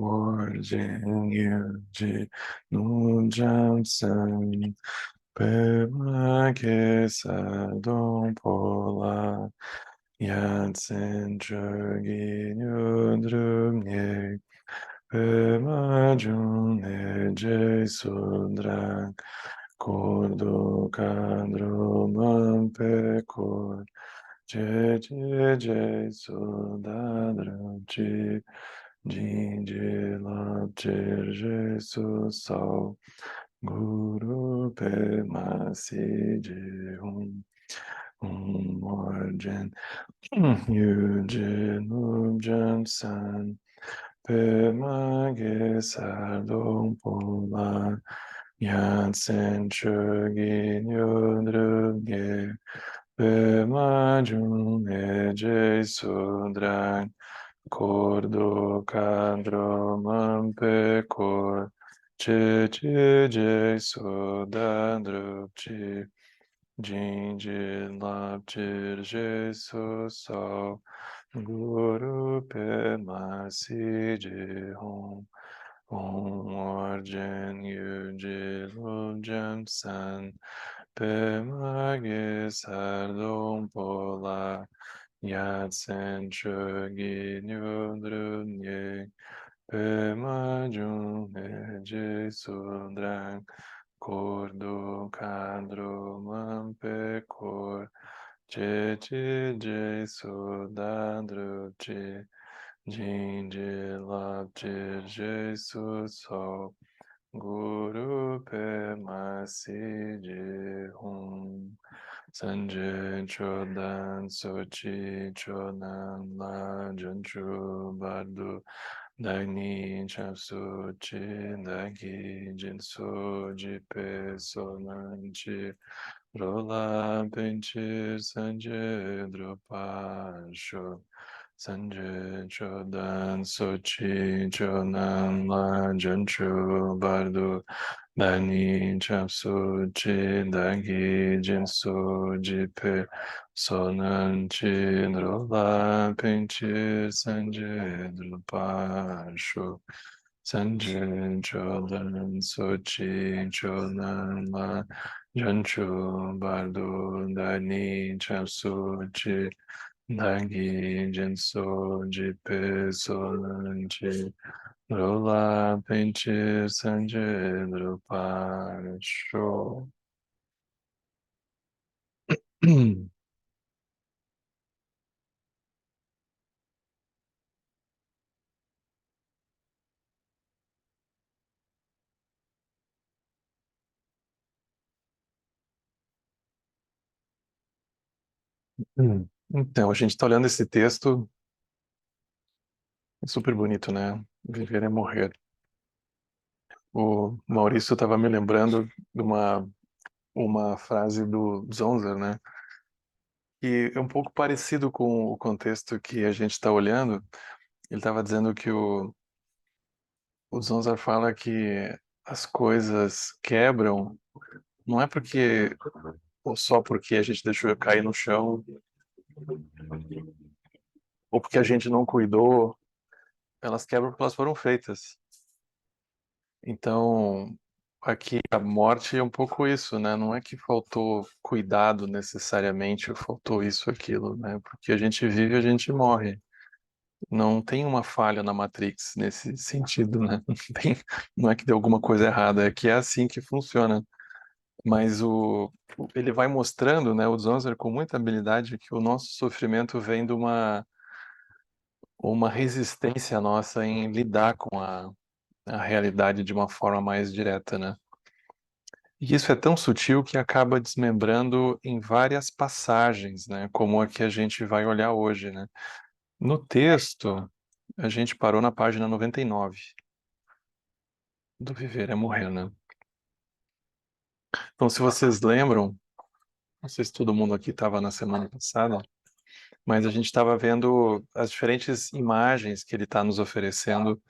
Orjengyöje Nujamsan Pema Sadon Pola Yatsen Chogi Nyudrumye Pema June Sudrak Kordo Kadro Mampekor Je Sudadram Jinji Labjir Jesus Sol Guru Pema Siji Orjen Yujin Ujam San Pema Gesardom Pola Yatsen Chugin Yudrugye Pema June Jesudran Cordo cadro mampecor, che sodandro ci, gingi laptir Jesus sol, guru pe masiji orgen yuji lujam san, pe magis ardom pola, Yatsen Chogi Nyudrunye Pema June Jesudran Kordo Kadro Mampekor Chechi Jesudandro Chi Jinji Lapchir Jesus Ho Guru Pema Siji Sanjay Chodan Sochi Chodan La Janchu Bardu Dagni Chapsu Chi Dagi Jinsu Jipe Sonanchi Rola Pinchi Sanjay Drupasho Sanjay Chodan Sochi Chodan La Janchu Bardu Dani Chapsu Chi Dagi Jinsu Jipe Sonan Chi Rola Pinchi Sanjay Drupasho Sanjay Chodan Sochi Chodan La Janchu Bardu Dani Chapsu Chi Dagi Jinsu Jipe Sonan Chi Rola Pinche Sanjay Drupasho. Então, a gente está olhando esse texto, é super bonito, né? Viver é morrer. O Maurício estava me lembrando de uma frase do Zonzer, né? Que é um pouco parecido com o contexto que a gente está olhando. Ele estava dizendo que o Zonzer fala que as coisas quebram, não é porque ou só porque a gente deixou cair no chão, ou porque a gente não cuidou, elas quebram porque elas foram feitas. Então, aqui a morte é um pouco isso, né? Não é que faltou cuidado necessariamente, ou faltou isso, aquilo, né? Porque a gente vive, a gente morre. Não tem uma falha na Matrix nesse sentido, né? Não é que deu alguma coisa errada, é que é assim que funciona. Mas ele vai mostrando, né, o Zonzer com muita habilidade que o nosso sofrimento vem de uma resistência nossa em lidar com a realidade de uma forma mais direta, né? E isso é tão sutil que acaba desmembrando em várias passagens, né? Como a que a gente vai olhar hoje, né? No texto, a gente parou na página 99 do Viver é Morrer, né? Então, se vocês lembram, não sei se todo mundo aqui estava na semana passada, mas a gente estava vendo as diferentes imagens que ele está nos oferecendo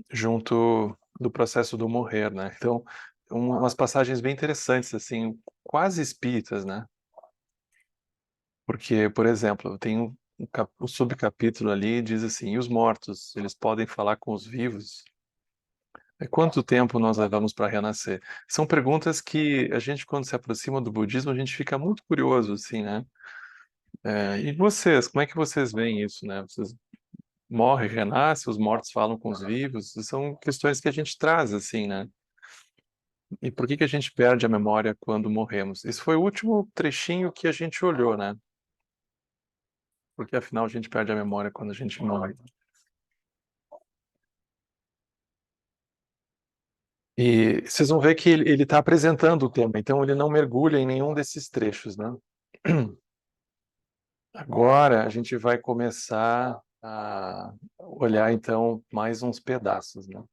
junto do processo do morrer, né? Então, umas passagens bem interessantes, assim, quase espíritas, né? Porque, por exemplo, tem o subcapítulo ali diz assim: e os mortos, eles podem falar com os vivos? Quanto tempo nós levamos para renascer? São perguntas que a gente, quando se aproxima do budismo, a gente fica muito curioso, assim, né? E vocês, como é que vocês veem isso, né? Vocês morrem, renascem, os mortos falam com os vivos? São questões que a gente traz, assim, né? E por que que a gente perde a memória quando morremos? Esse foi o último trechinho que a gente olhou, né? Porque afinal a gente perde a memória quando a gente morre. E vocês vão ver que ele está apresentando o tema, então ele não mergulha em nenhum desses trechos, né? Agora a gente vai começar a olhar então mais uns pedaços, né?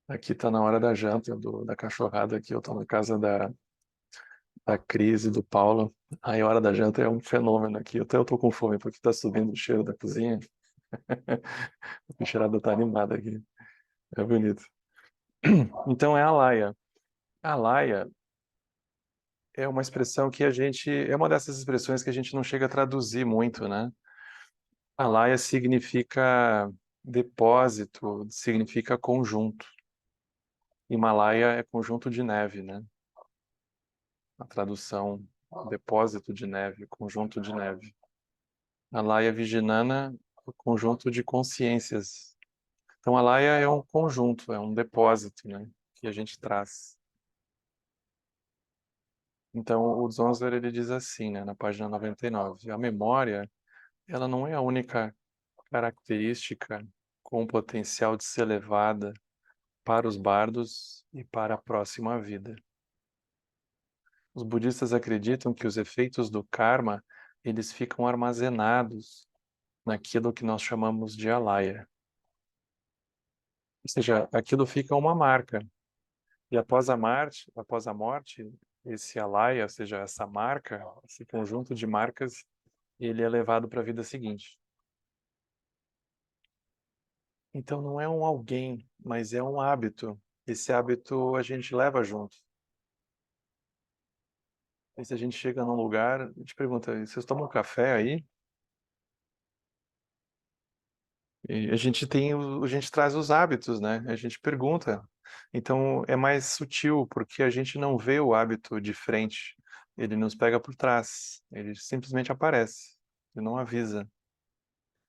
Aqui está na hora da janta da cachorrada aqui, eu estou na casa da Cris e do Paulo. Aí a hora da janta é um fenômeno aqui. Até eu tô com fome porque está subindo o cheiro da cozinha. A bicharada está animada aqui. É bonito. Então é a laia. A laia é uma expressão que a gente, é uma dessas expressões que a gente não chega a traduzir muito, né? Alaya significa depósito, significa conjunto. Himalaia é conjunto de neve, né? A tradução, depósito de neve, conjunto de neve. Alaya Vijnana, o conjunto de consciências. Então, Alaya é um conjunto, é um depósito, né? Que a gente traz. Então, o Dzongzar, ele diz assim, né? Na página 99, a memória, ela não é a única característica com o potencial de ser levada para os bardos e para a próxima vida. Os budistas acreditam que os efeitos do karma, eles ficam armazenados naquilo que nós chamamos de alaya. Ou seja, aquilo fica uma marca. E após a morte, esse alaya, ou seja, essa marca, esse conjunto de marcas, ele é levado para a vida seguinte. Então não é um alguém, mas é um hábito. Esse hábito a gente leva junto. E se a gente chega num lugar, a gente pergunta, vocês tomam café aí? E a gente a gente traz os hábitos, né? A gente pergunta. Então é mais sutil, porque a gente não vê o hábito de frente. Ele nos pega por trás. Ele simplesmente aparece. Ele não avisa.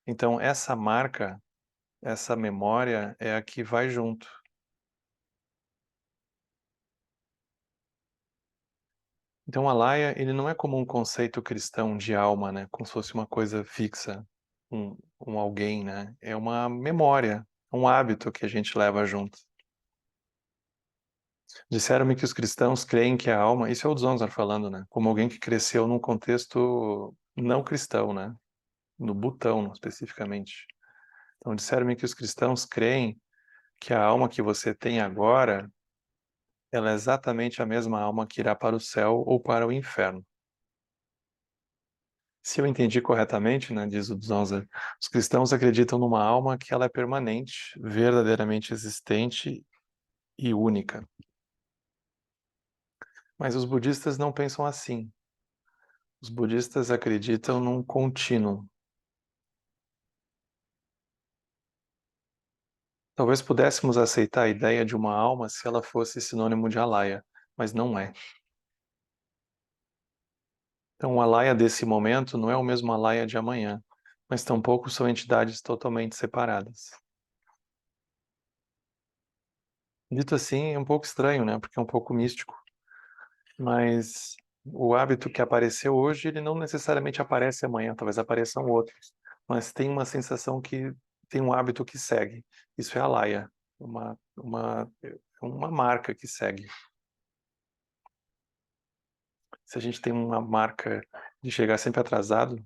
Então essa marca, essa memória é a que vai junto. Então a laia, ele não é como um conceito cristão de alma, né? Como se fosse uma coisa fixa, um alguém, né? É uma memória, um hábito que a gente leva junto. Disseram-me que os cristãos creem que a alma, isso é o Dzongzar falando, né? Como alguém que cresceu num contexto não cristão, né? No Butão, especificamente. Então, disseram-me que os cristãos creem que a alma que você tem agora, ela é exatamente a mesma alma que irá para o céu ou para o inferno. Se eu entendi corretamente, né, diz o Dzongzar, os cristãos acreditam numa alma que ela é permanente, verdadeiramente existente e única. Mas os budistas não pensam assim. Os budistas acreditam num contínuo. Talvez pudéssemos aceitar a ideia de uma alma se ela fosse sinônimo de alaya, mas não é. Então, o alaya desse momento não é o mesmo alaya de amanhã, mas tampouco são entidades totalmente separadas. Dito assim, é um pouco estranho, né? Porque é um pouco místico. Mas o hábito que apareceu hoje, ele não necessariamente aparece amanhã, talvez apareçam outros. Mas tem uma sensação que tem um hábito que segue. Isso é alaya, uma marca que segue. Se a gente tem uma marca de chegar sempre atrasado,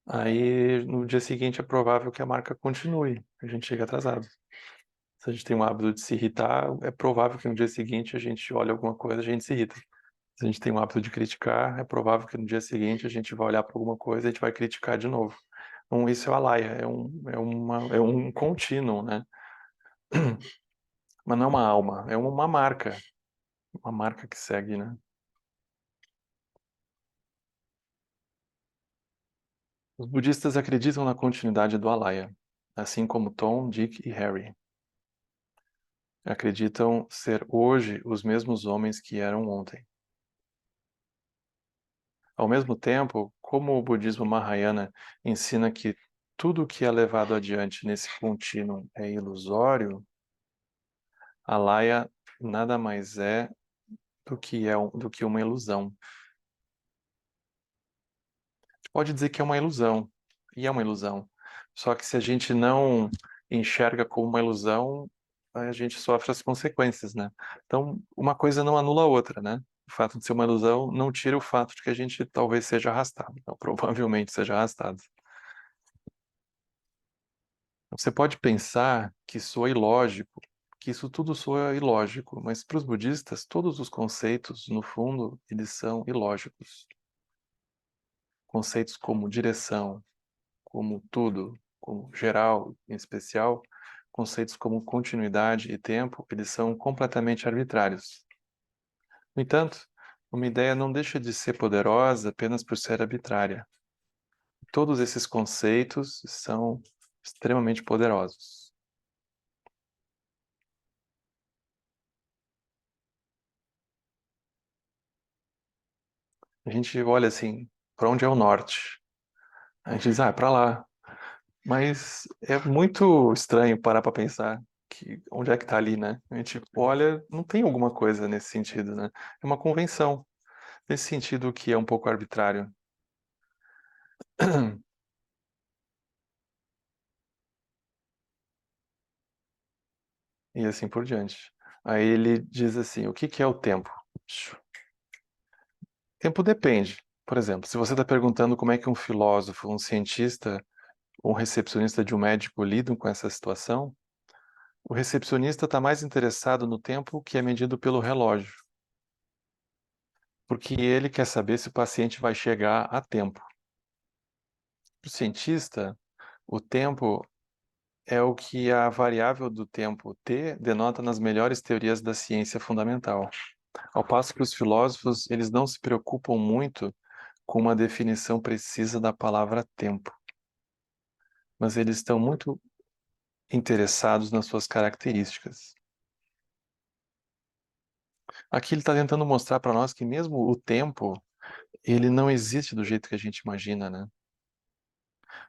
aí no dia seguinte é provável que a marca continue, a gente chega atrasado. Se a gente tem um hábito de se irritar, é provável que no dia seguinte a gente olhe alguma coisa, a gente se irrita. Se a gente tem um hábito de criticar, é provável que no dia seguinte a gente vai olhar para alguma coisa e a gente vai criticar de novo. Então isso é o Alaya, é um contínuo, né? Mas não é uma alma, é uma marca que segue, né? Os budistas acreditam na continuidade do Alaya, assim como Tom, Dick e Harry. Acreditam ser hoje os mesmos homens que eram ontem. Ao mesmo tempo, como o budismo Mahayana ensina que tudo o que é levado adiante nesse contínuo é ilusório, Alaya nada mais é do que uma ilusão. Pode dizer que é uma ilusão, e é uma ilusão. Só que se a gente não enxerga como uma ilusão, a gente sofre as consequências, né? Então, uma coisa não anula a outra, né? O fato de ser uma ilusão não tira o fato de que a gente talvez seja arrastado, ou provavelmente seja arrastado. Você pode pensar que soa ilógico, que isso tudo soa ilógico, mas para os budistas, todos os conceitos, no fundo, eles são ilógicos. Conceitos como direção, como tudo, como geral, em especial, conceitos como continuidade e tempo, eles são completamente arbitrários. No entanto, uma ideia não deixa de ser poderosa apenas por ser arbitrária. Todos esses conceitos são extremamente poderosos. A gente olha assim, para onde é o norte? A gente diz, ah, é para lá. Mas é muito estranho parar para pensar que onde é que está ali, né? A gente olha, não tem alguma coisa nesse sentido, né? É uma convenção. Nesse sentido que é um pouco arbitrário. E assim por diante. Aí ele diz assim: o que que é o tempo? Tempo depende. Por exemplo, se você está perguntando como é que um filósofo, um cientista, um recepcionista de um médico lidam com essa situação, o recepcionista está mais interessado no tempo que é medido pelo relógio, porque ele quer saber se o paciente vai chegar a tempo. Para o cientista, o tempo é o que a variável do tempo t denota nas melhores teorias da ciência fundamental. Ao passo que os filósofos, eles não se preocupam muito com uma definição precisa da palavra tempo, mas eles estão muito interessados nas suas características. Aqui ele está tentando mostrar para nós que mesmo o tempo, ele não existe do jeito que a gente imagina, né?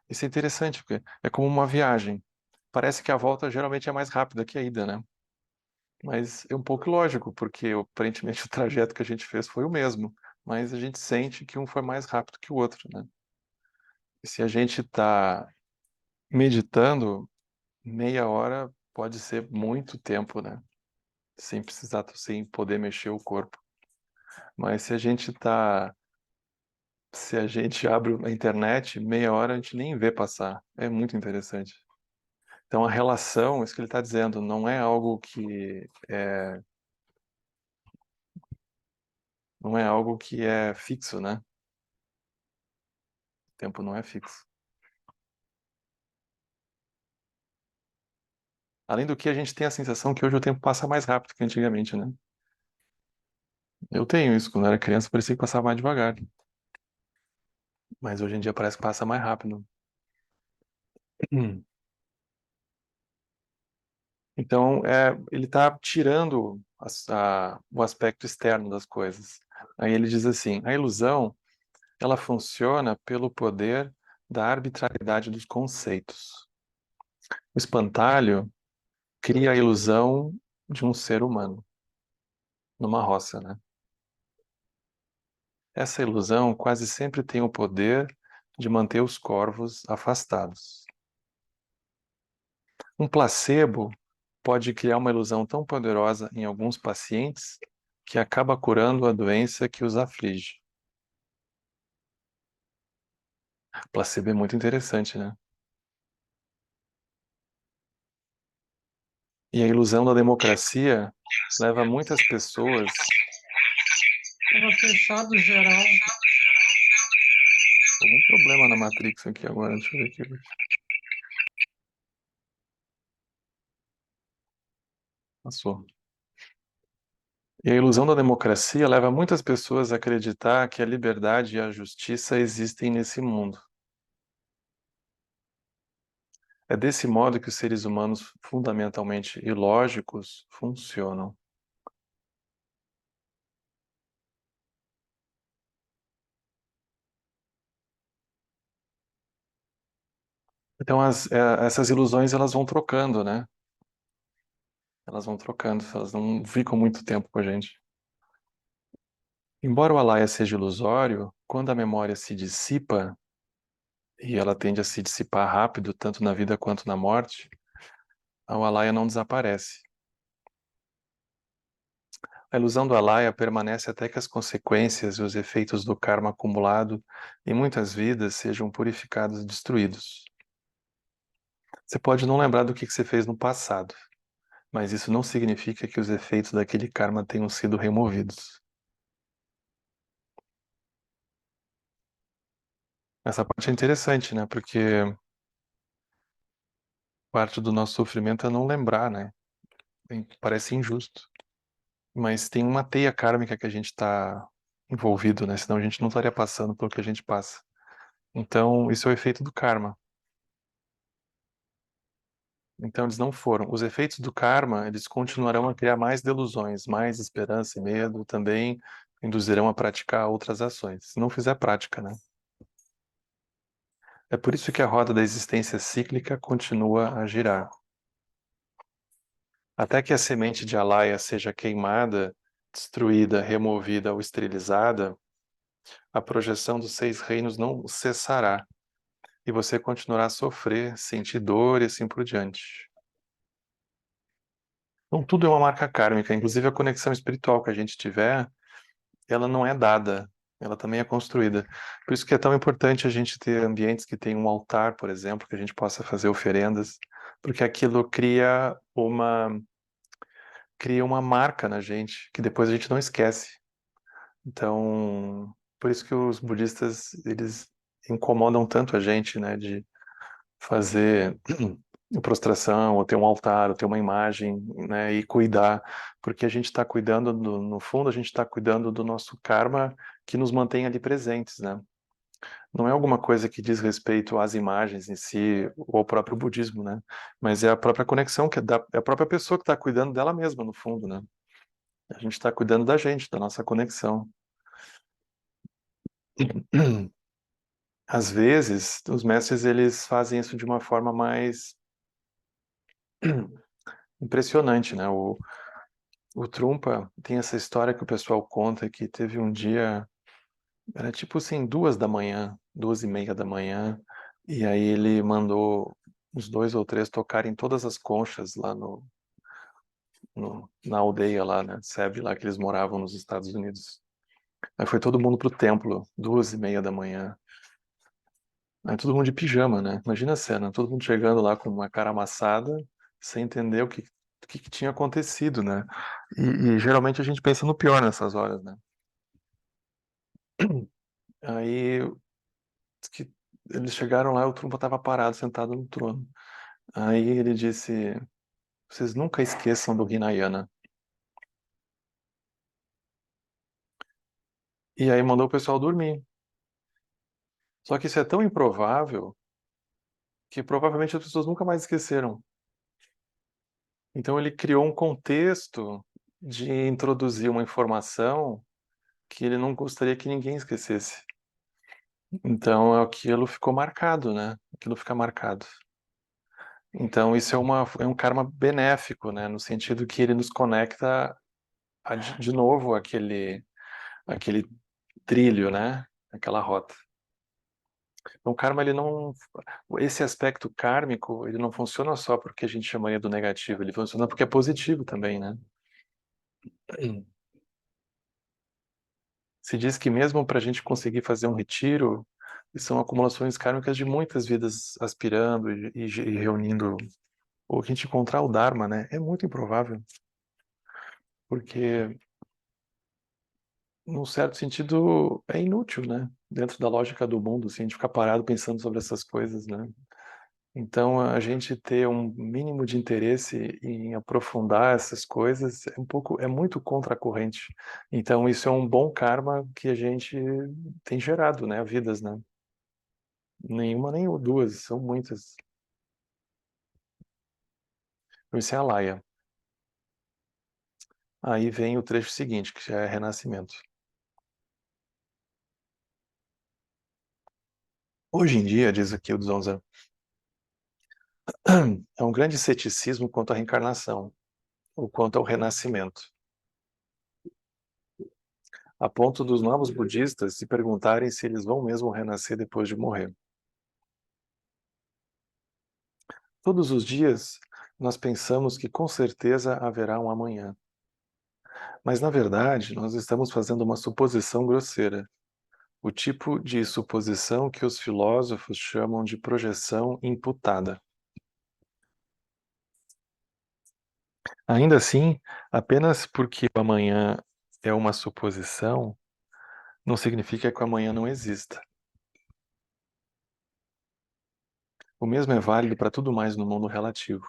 Isso é interessante, porque é como uma viagem. Parece que a volta geralmente é mais rápida que a ida, né? Mas é um pouco lógico, porque aparentemente o trajeto que a gente fez foi o mesmo, mas a gente sente que um foi mais rápido que o outro, né? E se a gente está meditando, meia hora pode ser muito tempo, né? Sem precisar, sem poder mexer o corpo. Mas se a gente abre a internet, meia hora a gente nem vê passar. É muito interessante. Então a relação, isso que ele está dizendo, não é algo que é fixo, né? O tempo não é fixo. Além do que, a gente tem a sensação que hoje o tempo passa mais rápido que antigamente, né? Eu tenho isso. Quando eu era criança, parecia que passava mais devagar. Mas hoje em dia parece que passa mais rápido. Hum. Então, ele está tirando o aspecto externo das coisas. Aí ele diz assim: a ilusão, ela funciona pelo poder da arbitrariedade dos conceitos. O espantalho cria a ilusão de um ser humano numa roça, né? Essa ilusão quase sempre tem o poder de manter os corvos afastados. Um placebo pode criar uma ilusão tão poderosa em alguns pacientes que acaba curando a doença que os aflige. Placebo é muito interessante, né? E a ilusão da democracia leva muitas pessoas. Estava fechado geral. Algum problema na Matrix aqui agora, deixa eu ver aqui. Passou. E a ilusão da democracia leva muitas pessoas a acreditar que a liberdade e a justiça existem nesse mundo. É desse modo que os seres humanos fundamentalmente ilógicos funcionam. Então, essas ilusões, elas vão trocando, né? Elas vão trocando, elas não ficam muito tempo com a gente. Embora o alaya seja ilusório, quando a memória se dissipa, e ela tende a se dissipar rápido, tanto na vida quanto na morte, o alaya não desaparece. A ilusão do alaya permanece até que as consequências e os efeitos do karma acumulado em muitas vidas sejam purificados e destruídos. Você pode não lembrar do que você fez no passado, mas isso não significa que os efeitos daquele karma tenham sido removidos. Essa parte é interessante, né? Porque parte do nosso sofrimento é não lembrar, né? Parece injusto. Mas tem uma teia kármica que a gente está envolvido, né? Senão a gente não estaria passando pelo que a gente passa. Então, isso é o efeito do karma. Então, eles não foram. Os efeitos do karma, eles continuarão a criar mais delusões, mais esperança e medo, também induzirão a praticar outras ações. Se não fizer prática, né? É por isso que a roda da existência cíclica continua a girar. Até que a semente de Alaya seja queimada, destruída, removida ou esterilizada, a projeção dos seis reinos não cessará e você continuará a sofrer, sentir dor e assim por diante. Então, tudo é uma marca kármica, inclusive a conexão espiritual que a gente tiver, ela não é dada, ela também é construída. Por isso que é tão importante a gente ter ambientes que tem um altar, por exemplo, que a gente possa fazer oferendas, porque aquilo cria uma marca na gente que depois a gente não esquece. Então, por isso que os budistas, eles incomodam tanto a gente, né, de fazer prostração, ou ter um altar, ou ter uma imagem, né, e cuidar, porque a gente está cuidando, no fundo, a gente está cuidando do nosso karma que nos mantém ali presentes, né? Não é alguma coisa que diz respeito às imagens em si, ou ao próprio budismo, né? Mas é a própria conexão, é a própria pessoa que está cuidando dela mesma, no fundo, né? A gente está cuidando da gente, da nossa conexão. Às vezes, os mestres eles fazem isso de uma forma mais impressionante, né? O Trungpa tem essa história que o pessoal conta que teve um dia, era tipo assim, 2 da manhã, 2:30 da manhã, e aí ele mandou uns dois ou três tocarem todas as conchas lá na aldeia lá, né? Sebe lá que eles moravam nos Estados Unidos. Aí foi todo mundo pro templo, 2:30 da manhã. Aí todo mundo de pijama, né? Imagina a cena, todo mundo chegando lá com uma cara amassada, sem entender o que tinha acontecido, né? E geralmente a gente pensa no pior nessas horas, né? Aí diz que eles chegaram lá e o Trumpa estava parado, sentado no trono. Aí ele disse: Vocês nunca esqueçam do Hinayana. E aí mandou o pessoal dormir. Só que isso é tão improvável que provavelmente as pessoas nunca mais esqueceram. Então ele criou um contexto de introduzir uma informação que ele não gostaria que ninguém esquecesse. Então aquilo ficou marcado, né? Aquilo fica marcado. Então isso é um karma benéfico, né? No sentido que ele nos conecta de novo aquele trilho, né? Aquela rota. Então, o karma, ele não, esse aspecto kármico, ele não funciona só porque a gente chamaria do negativo, ele funciona porque é positivo também, né? Se diz que mesmo para a gente conseguir fazer um retiro, são acumulações kármicas de muitas vidas aspirando e reunindo, ou que a gente encontrar o Dharma, né? É muito improvável, porque, num certo sentido, é inútil, né? Dentro da lógica do mundo, assim, a gente ficar parado pensando sobre essas coisas, né? Então, a gente ter um mínimo de interesse em aprofundar essas coisas é muito contracorrente. Então, isso é um bom karma que a gente tem gerado, né? Vidas, né? Nenhuma nem duas, são muitas. Isso é a Laia. Aí vem o trecho seguinte, que já é renascimento. Hoje em dia, diz aqui o Dzongzhen, é um grande ceticismo quanto à reencarnação, ou quanto ao renascimento, a ponto dos novos budistas se perguntarem se eles vão mesmo renascer depois de morrer. Todos os dias, nós pensamos que com certeza haverá um amanhã. Mas, na verdade, nós estamos fazendo uma suposição grosseira, o tipo de suposição que os filósofos chamam de projeção imputada. Ainda assim, apenas porque o amanhã é uma suposição, não significa que o amanhã não exista. O mesmo é válido para tudo mais no mundo relativo.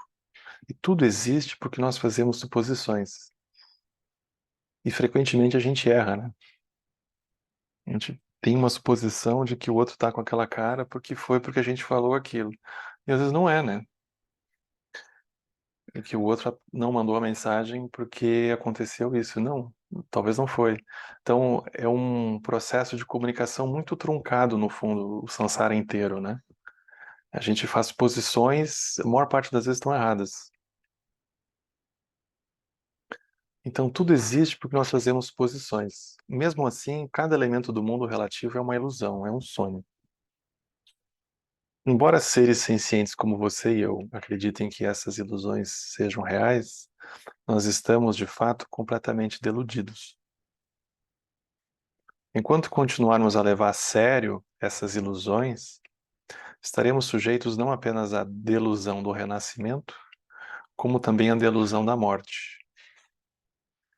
E tudo existe porque nós fazemos suposições. E frequentemente a gente erra, né? A gente tem uma suposição de que o outro está com aquela cara porque a gente falou aquilo. E às vezes não é, né? E que o outro não mandou a mensagem porque aconteceu isso. Não, talvez não foi. Então, é um processo de comunicação muito truncado, no fundo, o samsara inteiro, né? A gente faz suposições, a maior parte das vezes estão erradas. Então, tudo existe porque nós fazemos suposições. Mesmo assim, cada elemento do mundo relativo é uma ilusão, é um sonho. Embora seres sencientes como você e eu acreditem que essas ilusões sejam reais, nós estamos, de fato, completamente deludidos. Enquanto continuarmos a levar a sério essas ilusões, estaremos sujeitos não apenas à delusão do renascimento, como também à delusão da morte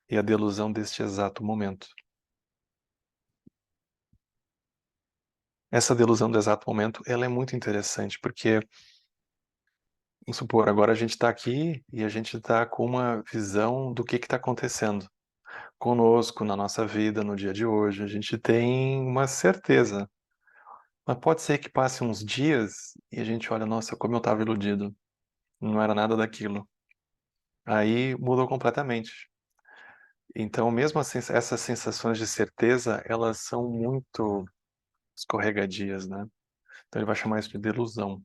e à delusão deste exato momento. Essa delusão do exato momento, ela é muito interessante, porque, vamos supor, agora a gente está aqui e a gente está com uma visão do que está acontecendo conosco, na nossa vida, no dia de hoje. A gente tem uma certeza. Mas pode ser que passe uns dias e a gente olha, nossa, como eu estava iludido. Não era nada daquilo. Aí mudou completamente. Então, mesmo assim, essas sensações de certeza, elas são muito escorregadias, né? Então ele vai chamar isso de delusão.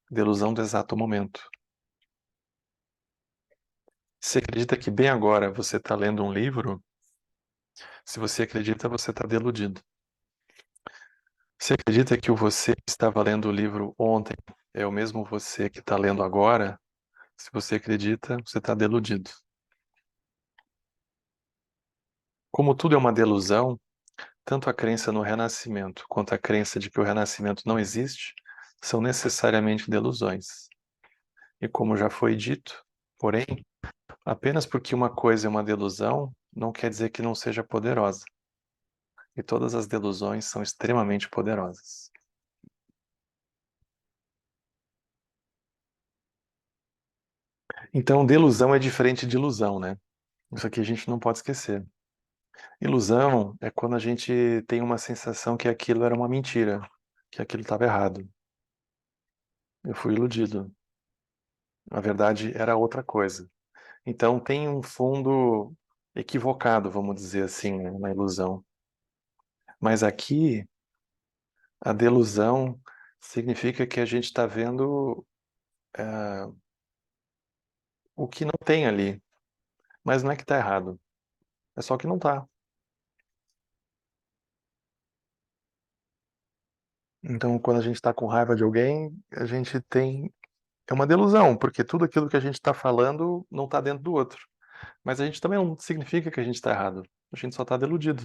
Delusão do exato momento. Você acredita que bem agora você está lendo um livro? Se você acredita, você está deludido. Você acredita que o você que estava lendo o livro ontem é o mesmo você que está lendo agora? Se você acredita, você está deludido. Como tudo é uma delusão, tanto a crença no renascimento quanto a crença de que o renascimento não existe são necessariamente delusões. E como já foi dito, porém, apenas porque uma coisa é uma delusão, não quer dizer que não seja poderosa. E todas as delusões são extremamente poderosas. Então, delusão é diferente de ilusão, né? Isso aqui a gente não pode esquecer. Ilusão é quando a gente tem uma sensação que aquilo era uma mentira, que aquilo estava errado. Eu fui iludido. A verdade era outra coisa. Então tem um fundo equivocado, vamos dizer assim, né, na ilusão. Mas aqui, a delusão significa que a gente está vendo o que não tem ali. Mas não é que está errado, é só que não está. Então, quando a gente está com raiva de alguém, a gente tem. É uma delusão, porque tudo aquilo que a gente está falando não está dentro do outro. Mas a gente também não significa que a gente está errado. A gente só está deludido.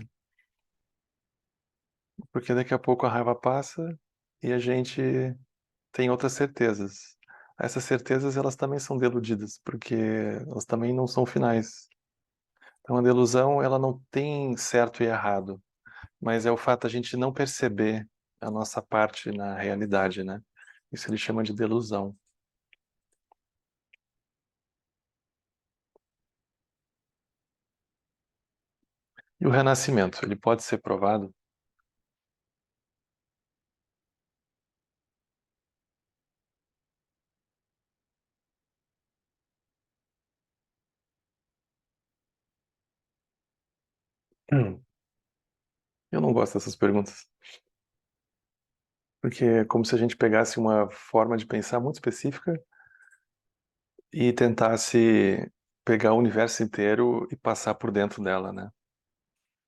Porque daqui a pouco a raiva passa e a gente tem outras certezas. Essas certezas, elas também são deludidas, porque elas também não são finais. Então, a delusão, ela não tem certo e errado, mas é o fato de a gente não perceber a nossa parte na realidade, né? Isso ele chama de delusão. E o renascimento, ele pode ser provado? Eu não gosto dessas perguntas, porque é como se a gente pegasse uma forma de pensar muito específica e tentasse pegar o universo inteiro e passar por dentro dela, né?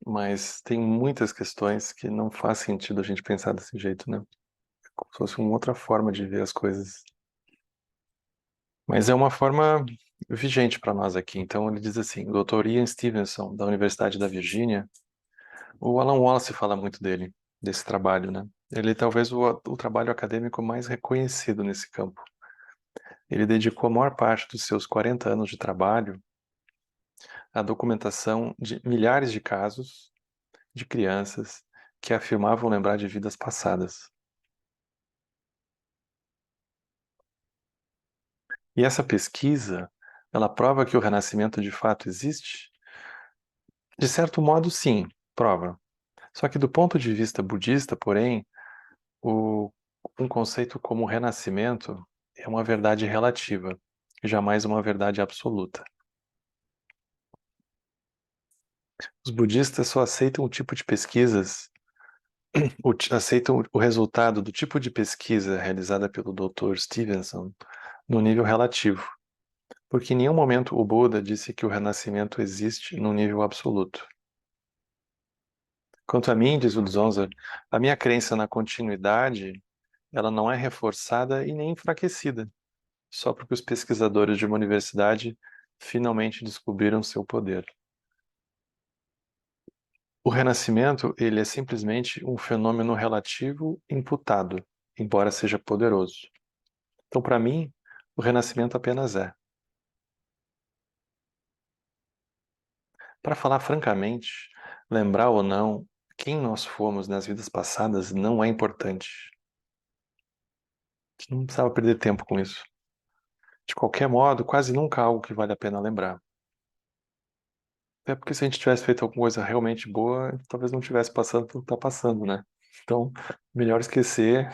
Mas tem muitas questões que não faz sentido a gente pensar desse jeito, né? Como se fosse uma outra forma de ver as coisas. Mas é uma forma vigente para nós aqui. Então ele diz assim, o Dr. Ian Stevenson, da Universidade da Virgínia, o Alan Wallace fala muito dele, desse trabalho, né? Ele é talvez o trabalho acadêmico mais reconhecido nesse campo. Ele dedicou a maior parte dos seus 40 anos de trabalho à documentação de milhares de casos de crianças que afirmavam lembrar de vidas passadas. E essa pesquisa, ela prova que o renascimento de fato existe? De certo modo, sim, prova. Só que do ponto de vista budista, porém, o, um conceito como renascimento é uma verdade relativa, jamais uma verdade absoluta. Os budistas só aceitam o tipo de pesquisas, aceitam o resultado do tipo de pesquisa realizada pelo Dr. Stevenson no nível relativo, porque em nenhum momento o Buda disse que o renascimento existe no nível absoluto. Quanto a mim, diz o Dzongzar, a minha crença na continuidade, ela não é reforçada e nem enfraquecida, só porque os pesquisadores de uma universidade finalmente descobriram seu poder. O renascimento, ele é simplesmente um fenômeno relativo imputado, embora seja poderoso. Então, para mim, o renascimento apenas é. Para falar francamente, lembrar ou não quem nós fomos nas vidas passadas não é importante. A gente não precisava perder tempo com isso. De qualquer modo, quase nunca é algo que vale a pena lembrar. Até porque se a gente tivesse feito alguma coisa realmente boa, talvez não tivesse passando pelo que está passando, né? Então, melhor esquecer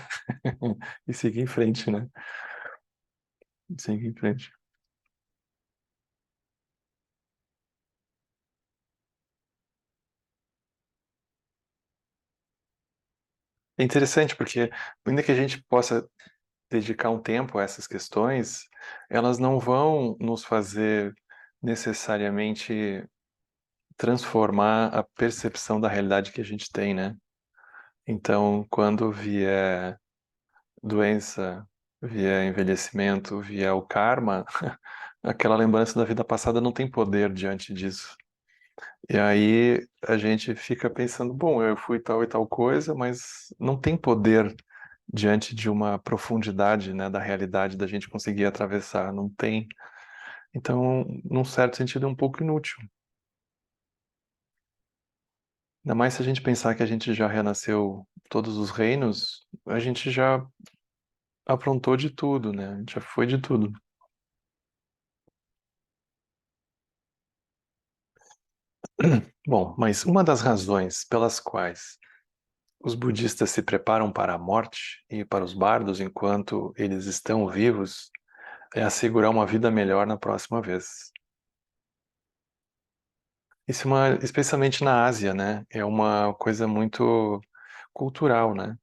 e seguir em frente, né? Seguir em frente. É interessante porque, ainda que a gente possa dedicar um tempo a essas questões, elas não vão nos fazer necessariamente transformar a percepção da realidade que a gente tem, né? Então, quando vier doença, vier envelhecimento, vier o karma, aquela lembrança da vida passada não tem poder diante disso. E aí a gente fica pensando, bom, eu fui tal e tal coisa, mas não tem poder diante de uma profundidade, né, da realidade da gente conseguir atravessar, não tem. Então, num certo sentido, é um pouco inútil. Ainda mais se a gente pensar que a gente já renasceu todos os reinos, a gente já aprontou de tudo, né? A gente já foi de tudo. Bom, mas uma das razões pelas quais os budistas se preparam para a morte e para os bardos enquanto eles estão vivos é assegurar uma vida melhor na próxima vez. Isso é uma, especialmente na Ásia, né? É uma coisa muito cultural, né?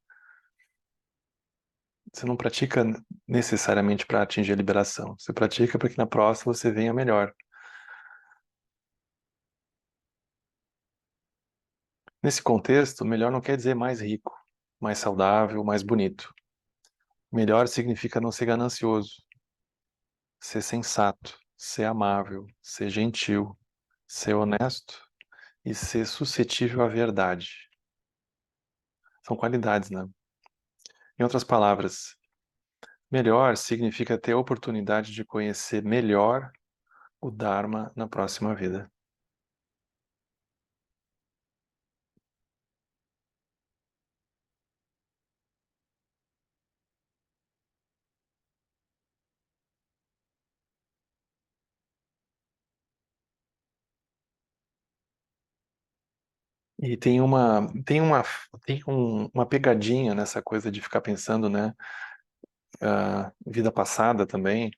Você não pratica necessariamente para atingir a liberação. Você pratica para que na próxima você venha melhor. Nesse contexto, melhor não quer dizer mais rico, mais saudável, mais bonito. Melhor significa não ser ganancioso, ser sensato, ser amável, ser gentil, ser honesto e ser suscetível à verdade. São qualidades, né? Em outras palavras, melhor significa ter a oportunidade de conhecer melhor o Dharma na próxima vida. E tem uma pegadinha nessa coisa de ficar pensando, né, vida passada também,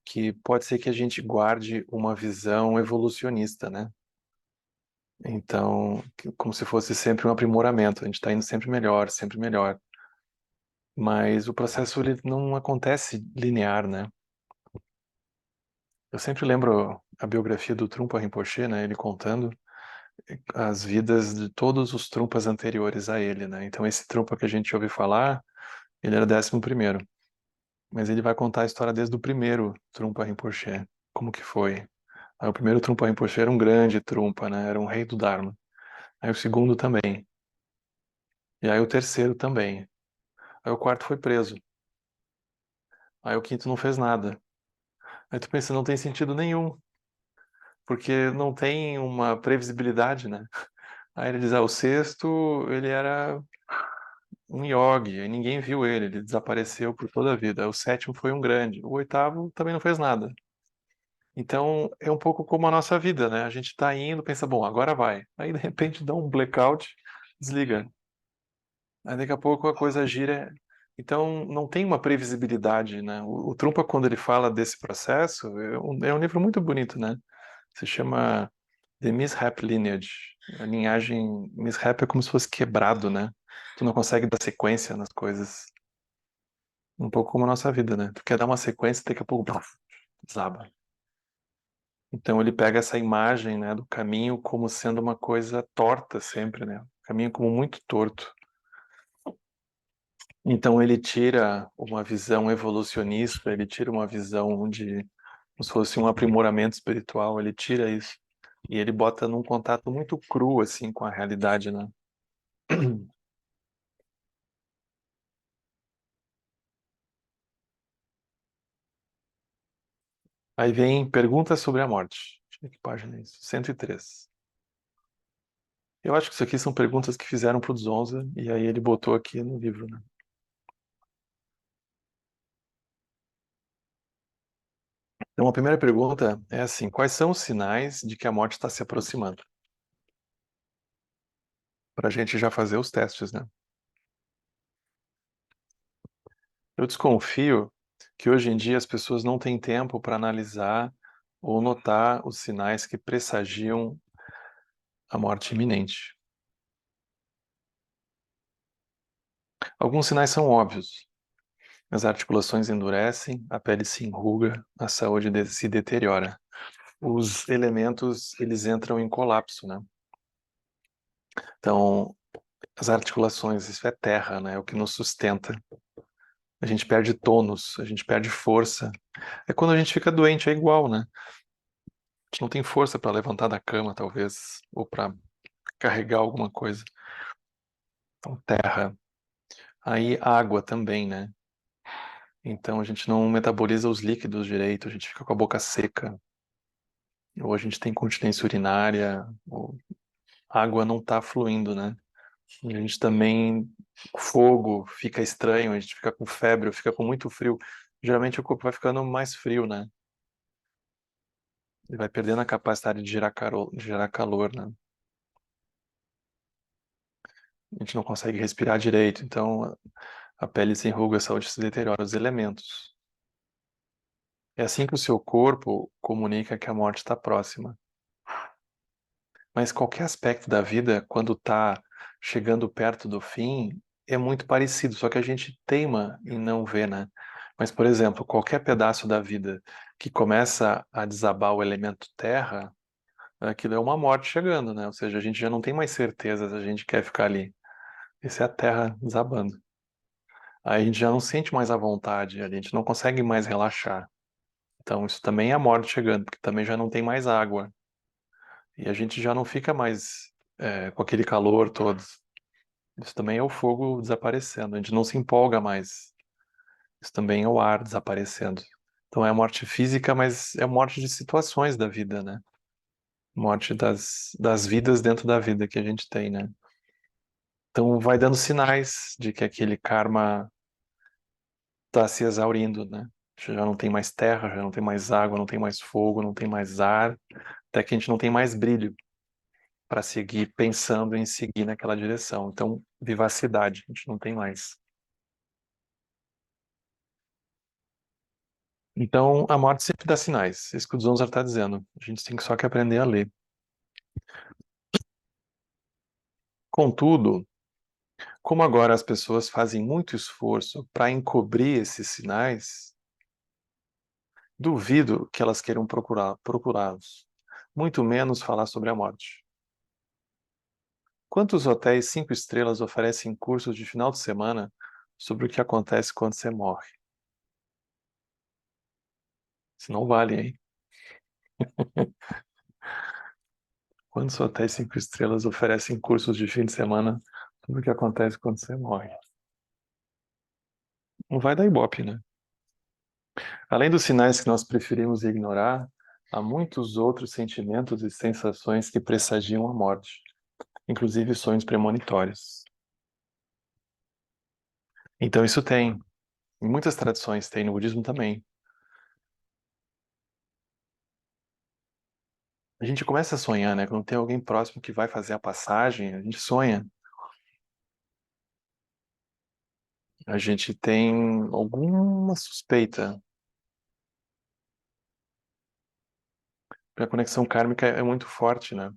que pode ser que a gente guarde uma visão evolucionista, né? Então, como se fosse sempre um aprimoramento, a gente está indo sempre melhor, sempre melhor. Mas o processo ele não acontece linear, né? Eu sempre lembro a biografia do Trungpa Rinpoche, né? Ele contando as vidas de todos os Trungpas anteriores a ele, né? Então esse Trungpa que a gente ouve falar, ele era 11º, mas ele vai contar a história desde o primeiro Trungpa Rinpoche, como que foi. Aí o primeiro Trungpa Rinpoche era um grande Trungpa, né? Era um rei do Dharma. Aí o segundo também. E aí o terceiro também. Aí o quarto foi preso. Aí o quinto não fez nada. Aí tu pensa, não tem sentido nenhum, porque não tem uma previsibilidade, né? Aí ele diz, o sexto, ele era um yogi, aí ninguém viu ele desapareceu por toda a vida. Aí o sétimo foi um grande, o oitavo também não fez nada. Então é um pouco como a nossa vida, né? A gente tá indo, pensa, bom, agora vai. Aí de repente dá um blackout, desliga. Aí daqui a pouco a coisa gira. Então não tem uma previsibilidade, né? O Trungpa, quando ele fala desse processo, é um livro muito bonito, né? Se chama The Mishap Lineage. A linhagem mishap é como se fosse quebrado, né? Tu não consegue dar sequência nas coisas. Um pouco como a nossa vida, né? Tu quer dar uma sequência, daqui a pouco puf, desaba. Então ele pega essa imagem, né, do caminho como sendo uma coisa torta sempre, né? O caminho como muito torto. Então ele tira uma visão evolucionista, ele tira uma visão de como se fosse um aprimoramento espiritual, ele tira isso e ele bota num contato muito cru assim com a realidade, né? Aí vem perguntas sobre a morte. Deixa eu ver que página é isso? 103. Eu acho que isso aqui são perguntas que fizeram para o Zonza e aí ele botou aqui no livro, né? Então a primeira pergunta é assim: quais são os sinais de que a morte está se aproximando? Para a gente já fazer os testes, né? Eu desconfio que hoje em dia as pessoas não têm tempo para analisar ou notar os sinais que pressagiam a morte iminente. Alguns sinais são óbvios. As articulações endurecem, a pele se enruga, a saúde se deteriora. Os elementos, eles entram em colapso, né? Então, as articulações, isso é terra, né? É o que nos sustenta. A gente perde tônus, a gente perde força. É quando a gente fica doente, é igual, né? A gente não tem força para levantar da cama, talvez, ou para carregar alguma coisa. Então, terra. Aí, água também, né? Então, a gente não metaboliza os líquidos direito, a gente fica com a boca seca, ou a gente tem continência urinária, ou a água não está fluindo, né? E a gente também, fogo fica estranho, a gente fica com febre, fica com muito frio. Geralmente o corpo vai ficando mais frio, né? Ele vai perdendo a capacidade de gerar calor, né? A gente não consegue respirar direito, então a pele se enruga, a saúde se deteriora, os elementos. É assim que o seu corpo comunica que a morte está próxima. Mas qualquer aspecto da vida, quando está chegando perto do fim, é muito parecido, só que a gente teima em não ver, né? Mas, por exemplo, qualquer pedaço da vida que começa a desabar o elemento terra, aquilo é uma morte chegando, né? Ou seja, a gente já não tem mais certeza se a gente quer ficar ali. Essa é a terra desabando. Aí a gente já não sente mais a vontade, a gente não consegue mais relaxar. Então, isso também é a morte chegando, porque também já não tem mais água. E a gente já não fica mais com aquele calor todo. Isso também é o fogo desaparecendo. A gente não se empolga mais. Isso também é o ar desaparecendo. Então é a morte física, mas é a morte de situações da vida, né? Morte das vidas dentro da vida que a gente tem, né? Então vai dando sinais de que aquele karma está se exaurindo, né? Já não tem mais terra, já não tem mais água, não tem mais fogo, não tem mais ar, até que a gente não tem mais brilho para seguir pensando em seguir naquela direção. Então, vivacidade, a gente não tem mais. Então, a morte sempre dá sinais. Isso que o Zonzar está dizendo. A gente tem só que aprender a ler. Contudo, como agora as pessoas fazem muito esforço para encobrir esses sinais, duvido que elas queiram procurá-los, muito menos falar sobre a morte. Quantos hotéis 5 estrelas oferecem cursos de final de semana sobre o que acontece quando você morre? Isso não vale, hein? Quantos hotéis 5 estrelas oferecem cursos de fim de semana sobre o que acontece quando você morre? Não vai dar ibope, né? Além dos sinais que nós preferimos ignorar, há muitos outros sentimentos e sensações que pressagiam a morte, inclusive sonhos premonitórios. Então isso tem, em muitas tradições tem, no budismo também. A gente começa a sonhar, né? Quando tem alguém próximo que vai fazer a passagem, a gente sonha. A gente tem alguma suspeita. A conexão kármica é muito forte, né?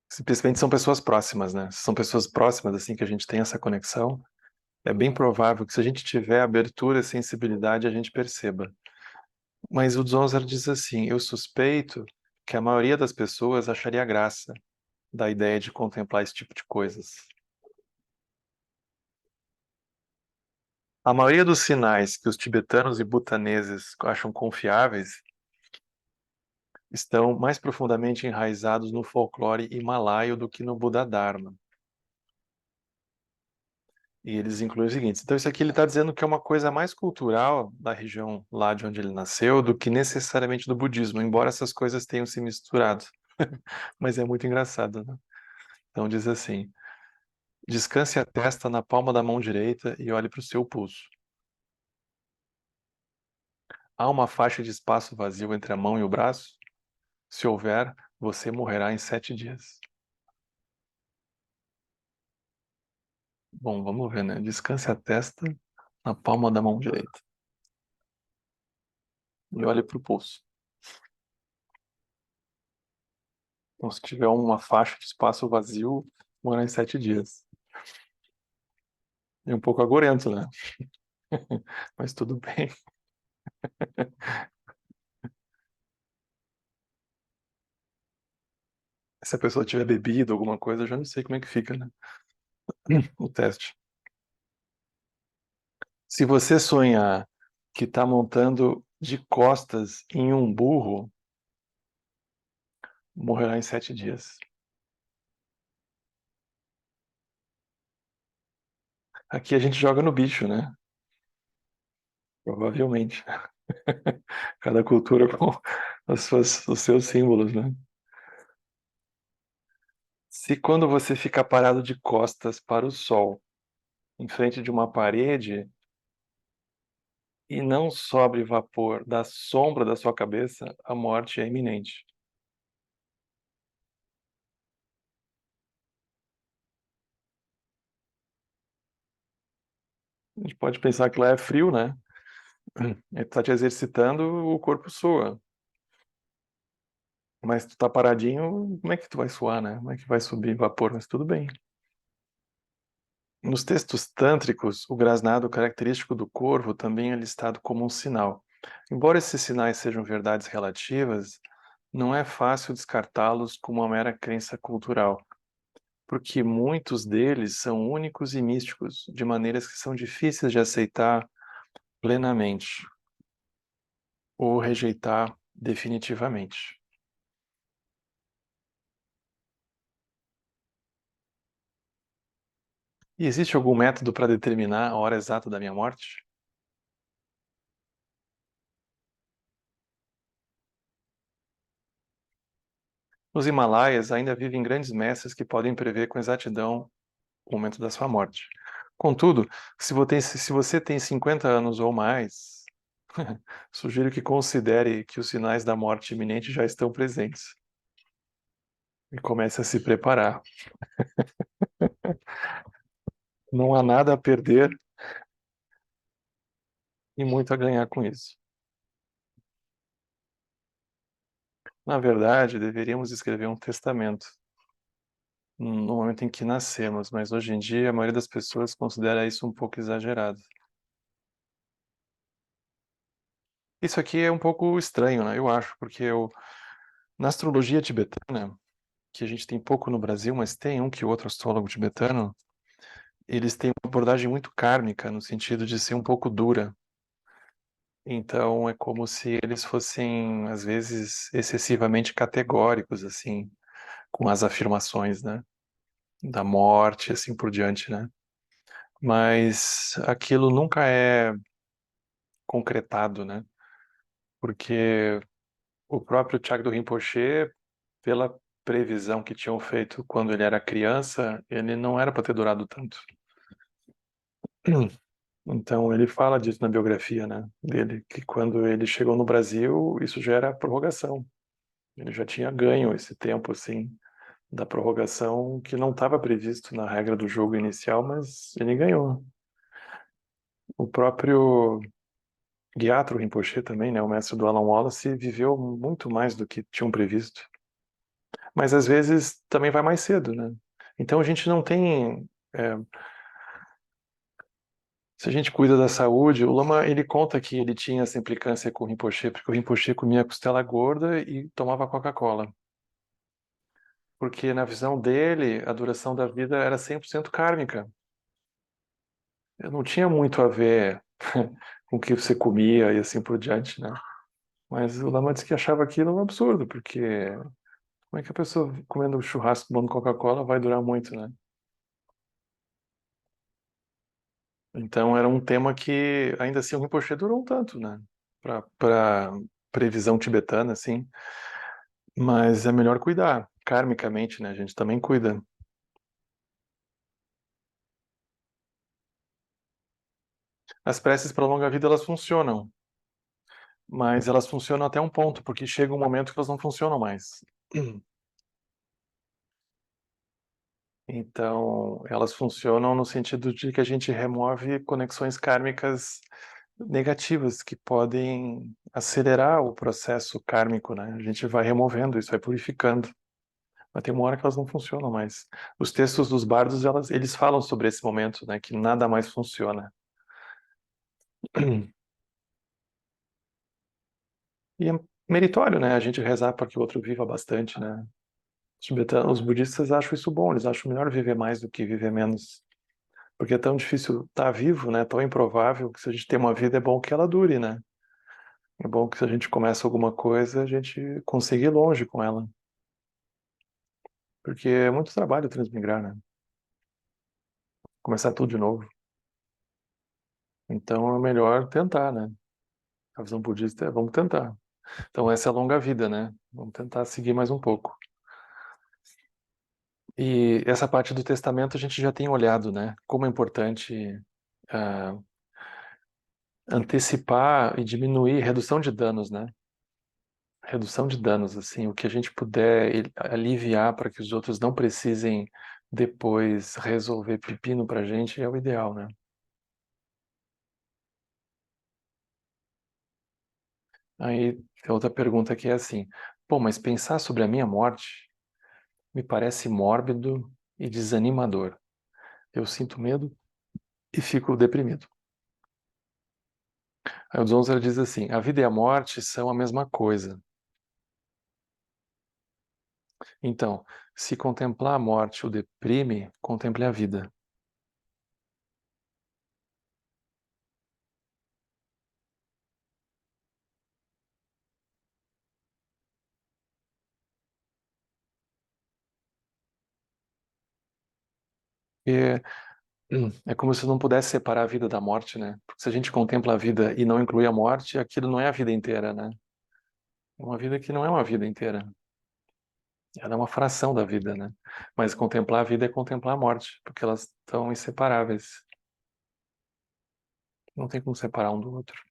Simplesmente são pessoas próximas, né? Se são pessoas próximas, assim, que a gente tem essa conexão, é bem provável que se a gente tiver abertura e sensibilidade, a gente perceba. Mas o Dzongzar diz assim, eu suspeito que a maioria das pessoas acharia graça da ideia de contemplar esse tipo de coisas. A maioria dos sinais que os tibetanos e butaneses acham confiáveis estão mais profundamente enraizados no folclore himalaio do que no Buda Dharma. E eles incluem os seguintes. Então, isso aqui ele está dizendo que é uma coisa mais cultural da região lá de onde ele nasceu do que necessariamente do budismo, embora essas coisas tenham se misturado. Mas é muito engraçado, né? Então, diz assim: descanse a testa na palma da mão direita e olhe para o seu pulso. Há uma faixa de espaço vazio entre a mão e o braço? Se houver, você morrerá em 7 dias. Bom, vamos ver, né? Descanse a testa na palma da mão direita e olhe para o pulso. Então, se tiver uma faixa de espaço vazio, morrerá em 7 dias. É um pouco agorento, né? Mas tudo bem. Se a pessoa tiver bebido alguma coisa, eu já não sei como é que fica, né? O teste. Se você sonhar que está montando de costas em um burro, morrerá em 7 dias. Aqui a gente joga no bicho, né? Provavelmente. Cada cultura com os seus símbolos, né? Se quando você fica parado de costas para o sol, em frente de uma parede, e não sobre vapor da sombra da sua cabeça, a morte é iminente. A gente pode pensar que lá é frio, né? Ele está te exercitando, o corpo sua. Mas tu tá paradinho, como é que tu vai suar, né? Como é que vai subir vapor? Mas tudo bem. Nos textos tântricos, o grasnado característico do corvo também é listado como um sinal. Embora esses sinais sejam verdades relativas, não é fácil descartá-los como uma mera crença cultural, porque muitos deles são únicos e místicos, de maneiras que são difíceis de aceitar plenamente ou rejeitar definitivamente. E existe algum método para determinar a hora exata da minha morte? Nos Himalaias ainda vivem grandes mestres que podem prever com exatidão o momento da sua morte. Contudo, se você tem 50 anos ou mais, sugiro que considere que os sinais da morte iminente já estão presentes e comece a se preparar. Não há nada a perder e muito a ganhar com isso. Na verdade, deveríamos escrever um testamento. no momento em que nascemos, mas hoje em dia a maioria das pessoas considera isso um pouco exagerado. Isso aqui é um pouco estranho, né? Eu acho, porque na astrologia tibetana, que a gente tem pouco no Brasil, mas tem um que outro astrólogo tibetano, eles têm uma abordagem muito kármica, no sentido de ser um pouco dura. Então é como se eles fossem, às vezes, excessivamente categóricos, assim, com as afirmações, né? Da morte, assim por diante, né? Mas aquilo nunca é concretado, né? Porque o próprio Chagdu Rinpoche, pela previsão que tinham feito quando ele era criança, ele não era para ter durado tanto. Então ele fala disso na biografia, né, dele, que quando ele chegou no Brasil, isso já era prorrogação. Ele já tinha ganho esse tempo, assim, da prorrogação que não estava previsto na regra do jogo inicial, mas ele ganhou. O próprio Gyatro Rinpoche também, né, o mestre do Alan Wallace, viveu muito mais do que tinham previsto. Mas às vezes também vai mais cedo, né? Então a gente não tem. Se a gente cuida da saúde, o Lama ele conta que ele tinha essa implicância com o Rinpoche, porque o Rinpoche comia costela gorda e tomava Coca-Cola. Porque na visão dele, a duração da vida era 100% kármica. Não tinha muito a ver com o que você comia e assim por diante, né? Mas o Lama disse que achava aquilo um absurdo, porque como é que a pessoa comendo churrasco, tomando Coca-Cola vai durar muito, né? Então era um tema que ainda assim o Rinpoche durou um tanto, né? Para previsão tibetana, assim. Mas é melhor cuidar, karmicamente, né? A gente também cuida. As preces para longa vida elas funcionam, mas elas funcionam até um ponto, porque chega um momento que elas não funcionam mais. Então, elas funcionam no sentido de que a gente remove conexões kármicas negativas que podem acelerar o processo kármico, né? A gente vai removendo isso, vai purificando. Mas tem uma hora que elas não funcionam mais. Os textos dos bardos, eles falam sobre esse momento, né? Que nada mais funciona. E é meritório, né? A gente rezar para que o outro viva bastante, né? Os budistas acham isso bom, eles acham melhor viver mais do que viver menos. Porque é tão difícil estar vivo, né? Tão improvável que se a gente tem uma vida é bom que ela dure, né? É bom que se a gente começa alguma coisa, a gente consiga ir longe com ela. Porque é muito trabalho transmigrar, né? Começar tudo de novo. Então é melhor tentar, né? A visão budista é vamos tentar. Então essa é a longa vida, né? Vamos tentar seguir mais um pouco. E essa parte do testamento a gente já tem olhado, né? Como é importante ah, antecipar e diminuir redução de danos, né? Redução de danos, assim, o que a gente puder aliviar para que os outros não precisem depois resolver pepino para a gente é o ideal, né? Aí tem outra pergunta que é assim, pô, mas pensar sobre a minha morte me parece mórbido e desanimador. Eu sinto medo e fico deprimido. Aí o Zonza diz assim, a vida e a morte são a mesma coisa. Então, se contemplar a morte o deprime, contemple a vida. E é como se não pudesse separar a vida da morte, né? Porque se a gente contempla a vida e não inclui a morte, aquilo não é a vida inteira, né? É uma vida que não é uma vida inteira. Ela é uma fração da vida, né? Mas contemplar a vida é contemplar a morte, porque elas estão inseparáveis. Não tem como separar um do outro.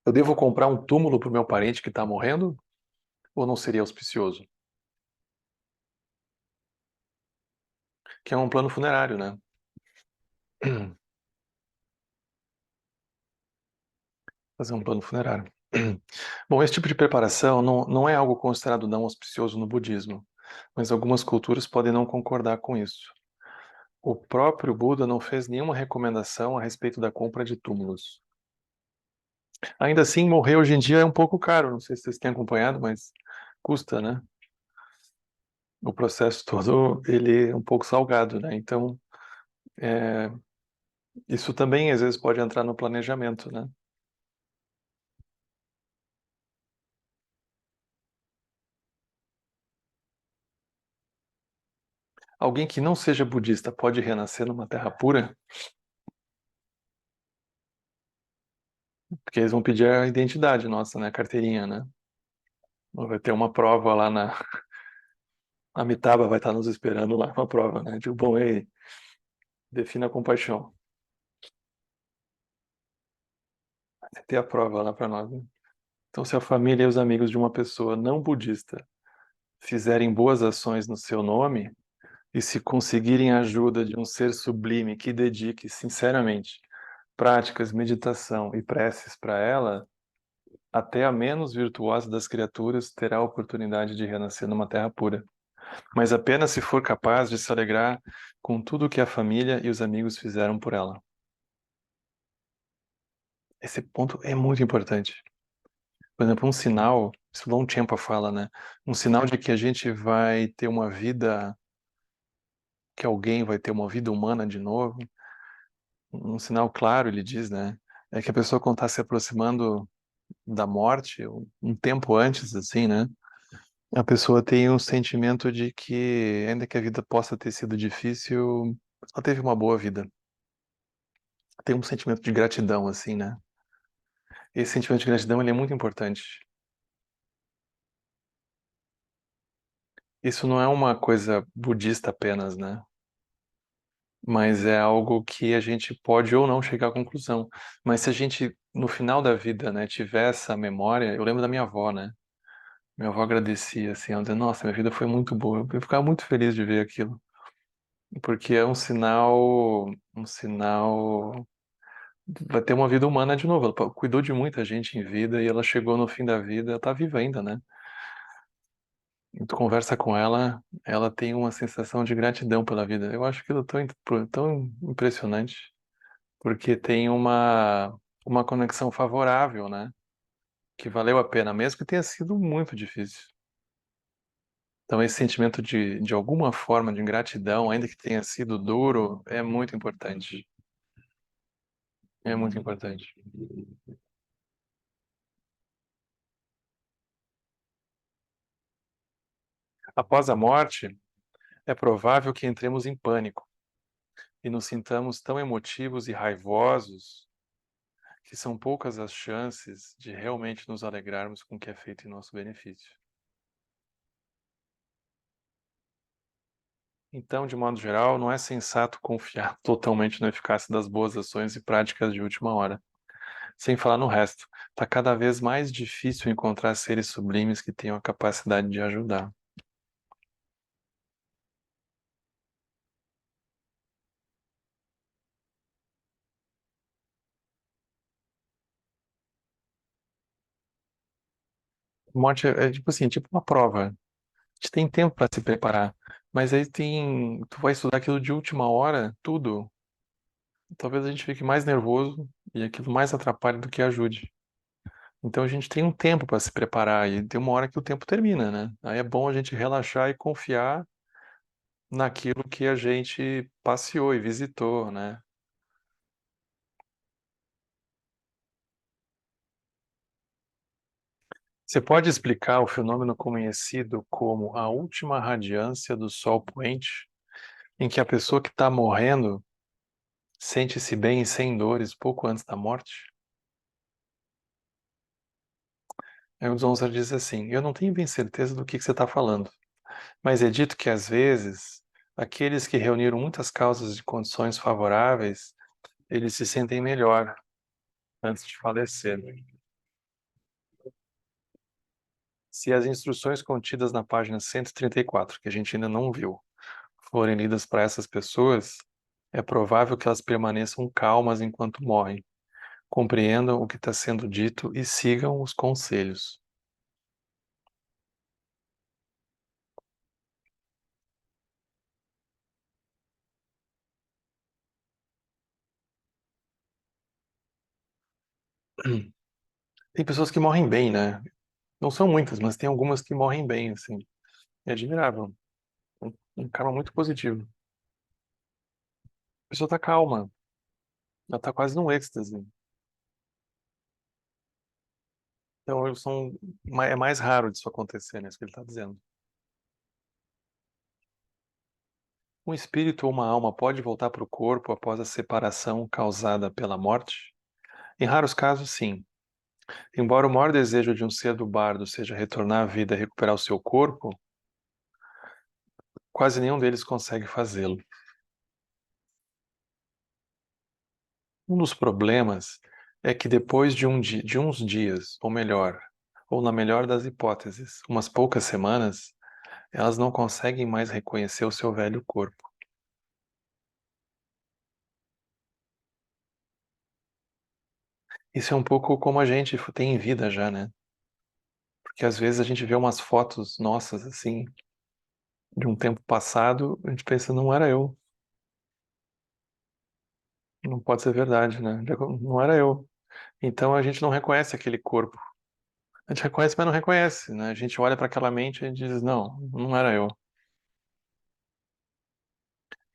Eu devo comprar um túmulo para o meu parente que está morrendo? Ou não seria auspicioso? Que é um plano funerário, né? Fazer um plano funerário. Bom, esse tipo de preparação não é algo considerado não auspicioso no budismo, mas algumas culturas podem não concordar com isso. O próprio Buda não fez nenhuma recomendação a respeito da compra de túmulos. Ainda assim, morrer hoje em dia é um pouco caro, não sei se vocês têm acompanhado, mas custa, né? O processo todo, ele é um pouco salgado, né? Então, é, isso também às vezes pode entrar no planejamento, né? Alguém que não seja budista pode renascer numa terra pura, porque eles vão pedir a identidade nossa, né? A carteirinha, né? Vai ter uma prova lá na... A Amitabha vai estar nos esperando lá, uma prova, né? Tipo, bom, ei, defina a compaixão. Vai ter a prova lá para nós, né? Então, se a família e os amigos de uma pessoa não budista fizerem boas ações no seu nome, e se conseguirem a ajuda de um ser sublime que dedique sinceramente práticas, meditação e preces para ela, até a menos virtuosa das criaturas terá a oportunidade de renascer numa terra pura. Mas apenas se for capaz de se alegrar com tudo que a família e os amigos fizeram por ela. Esse ponto é muito importante. Por exemplo, um sinal, isso Long Champa fala, né? Um sinal de que a gente vai ter uma vida, que alguém vai ter uma vida humana de novo. Um sinal claro, ele diz, né? É que a pessoa, quando está se aproximando da morte, um tempo antes, assim, né? A pessoa tem um sentimento de que, ainda que a vida possa ter sido difícil, ela teve uma boa vida. Tem um sentimento de gratidão, assim, né? Esse sentimento de gratidão, ele é muito importante. Isso não é uma coisa budista apenas, né? Mas é algo que a gente pode ou não chegar à conclusão. Mas se a gente, no final da vida, né, tiver essa memória, eu lembro da minha avó, né? Minha avó agradecia, assim, ela dizia, nossa, minha vida foi muito boa. Eu ficava muito feliz de ver aquilo, porque é um sinal, vai ter uma vida humana de novo. Ela cuidou de muita gente em vida e ela chegou no fim da vida, ela tá viva ainda, né? E tu conversa com ela, ela tem uma sensação de gratidão pela vida. Eu acho aquilo tão impressionante, porque tem uma conexão favorável, né? Que valeu a pena, mesmo que tenha sido muito difícil. Então, esse sentimento de alguma forma de gratidão, ainda que tenha sido duro, é muito importante. É muito importante. Após a morte, é provável que entremos em pânico e nos sintamos tão emotivos e raivosos que são poucas as chances de realmente nos alegrarmos com o que é feito em nosso benefício. Então, de modo geral, não é sensato confiar totalmente na eficácia das boas ações e práticas de última hora. Sem falar no resto, está cada vez mais difícil encontrar seres sublimes que tenham a capacidade de ajudar. Morte é tipo assim, tipo uma prova. A gente tem tempo para se preparar, mas aí tu vai estudar aquilo de última hora, tudo. Talvez a gente fique mais nervoso e aquilo mais atrapalhe do que ajude. Então a gente tem um tempo para se preparar e tem uma hora que o tempo termina, né? Aí é bom a gente relaxar e confiar naquilo que a gente passeou e visitou, né? Você pode explicar o fenômeno conhecido como a última radiância do sol poente, em que a pessoa que está morrendo sente-se bem e sem dores pouco antes da morte? Aí o Zonza diz assim: eu não tenho bem certeza do que você está falando, mas é dito que às vezes aqueles que reuniram muitas causas de condições favoráveis, eles se sentem melhor antes de falecer. Se as instruções contidas na página 134, que a gente ainda não viu, forem lidas para essas pessoas, é provável que elas permaneçam calmas enquanto morrem, Compreendam o que está sendo dito e sigam os conselhos. Tem pessoas que morrem bem, né? Não são muitas, mas tem algumas que morrem bem, assim. É admirável. Um karma muito positivo. A pessoa tá calma. Ela tá quase num êxtase. Então, é mais raro disso acontecer, né? Isso que ele está dizendo. Um espírito ou uma alma pode voltar para o corpo após a separação causada pela morte? Em raros casos, sim. Embora o maior desejo de um ser do bardo seja retornar à vida e recuperar o seu corpo, quase nenhum deles consegue fazê-lo. Um dos problemas é que depois de uns dias, ou melhor, ou na melhor das hipóteses, umas poucas semanas, elas não conseguem mais reconhecer o seu velho corpo. Isso é um pouco como a gente tem em vida já, né? Porque às vezes a gente vê umas fotos nossas assim, de um tempo passado, a gente pensa, não era eu. Não pode ser verdade, né? Não era eu. Então a gente não reconhece aquele corpo. A gente reconhece, mas não reconhece, né? A gente olha para aquela mente e diz, não, não era eu.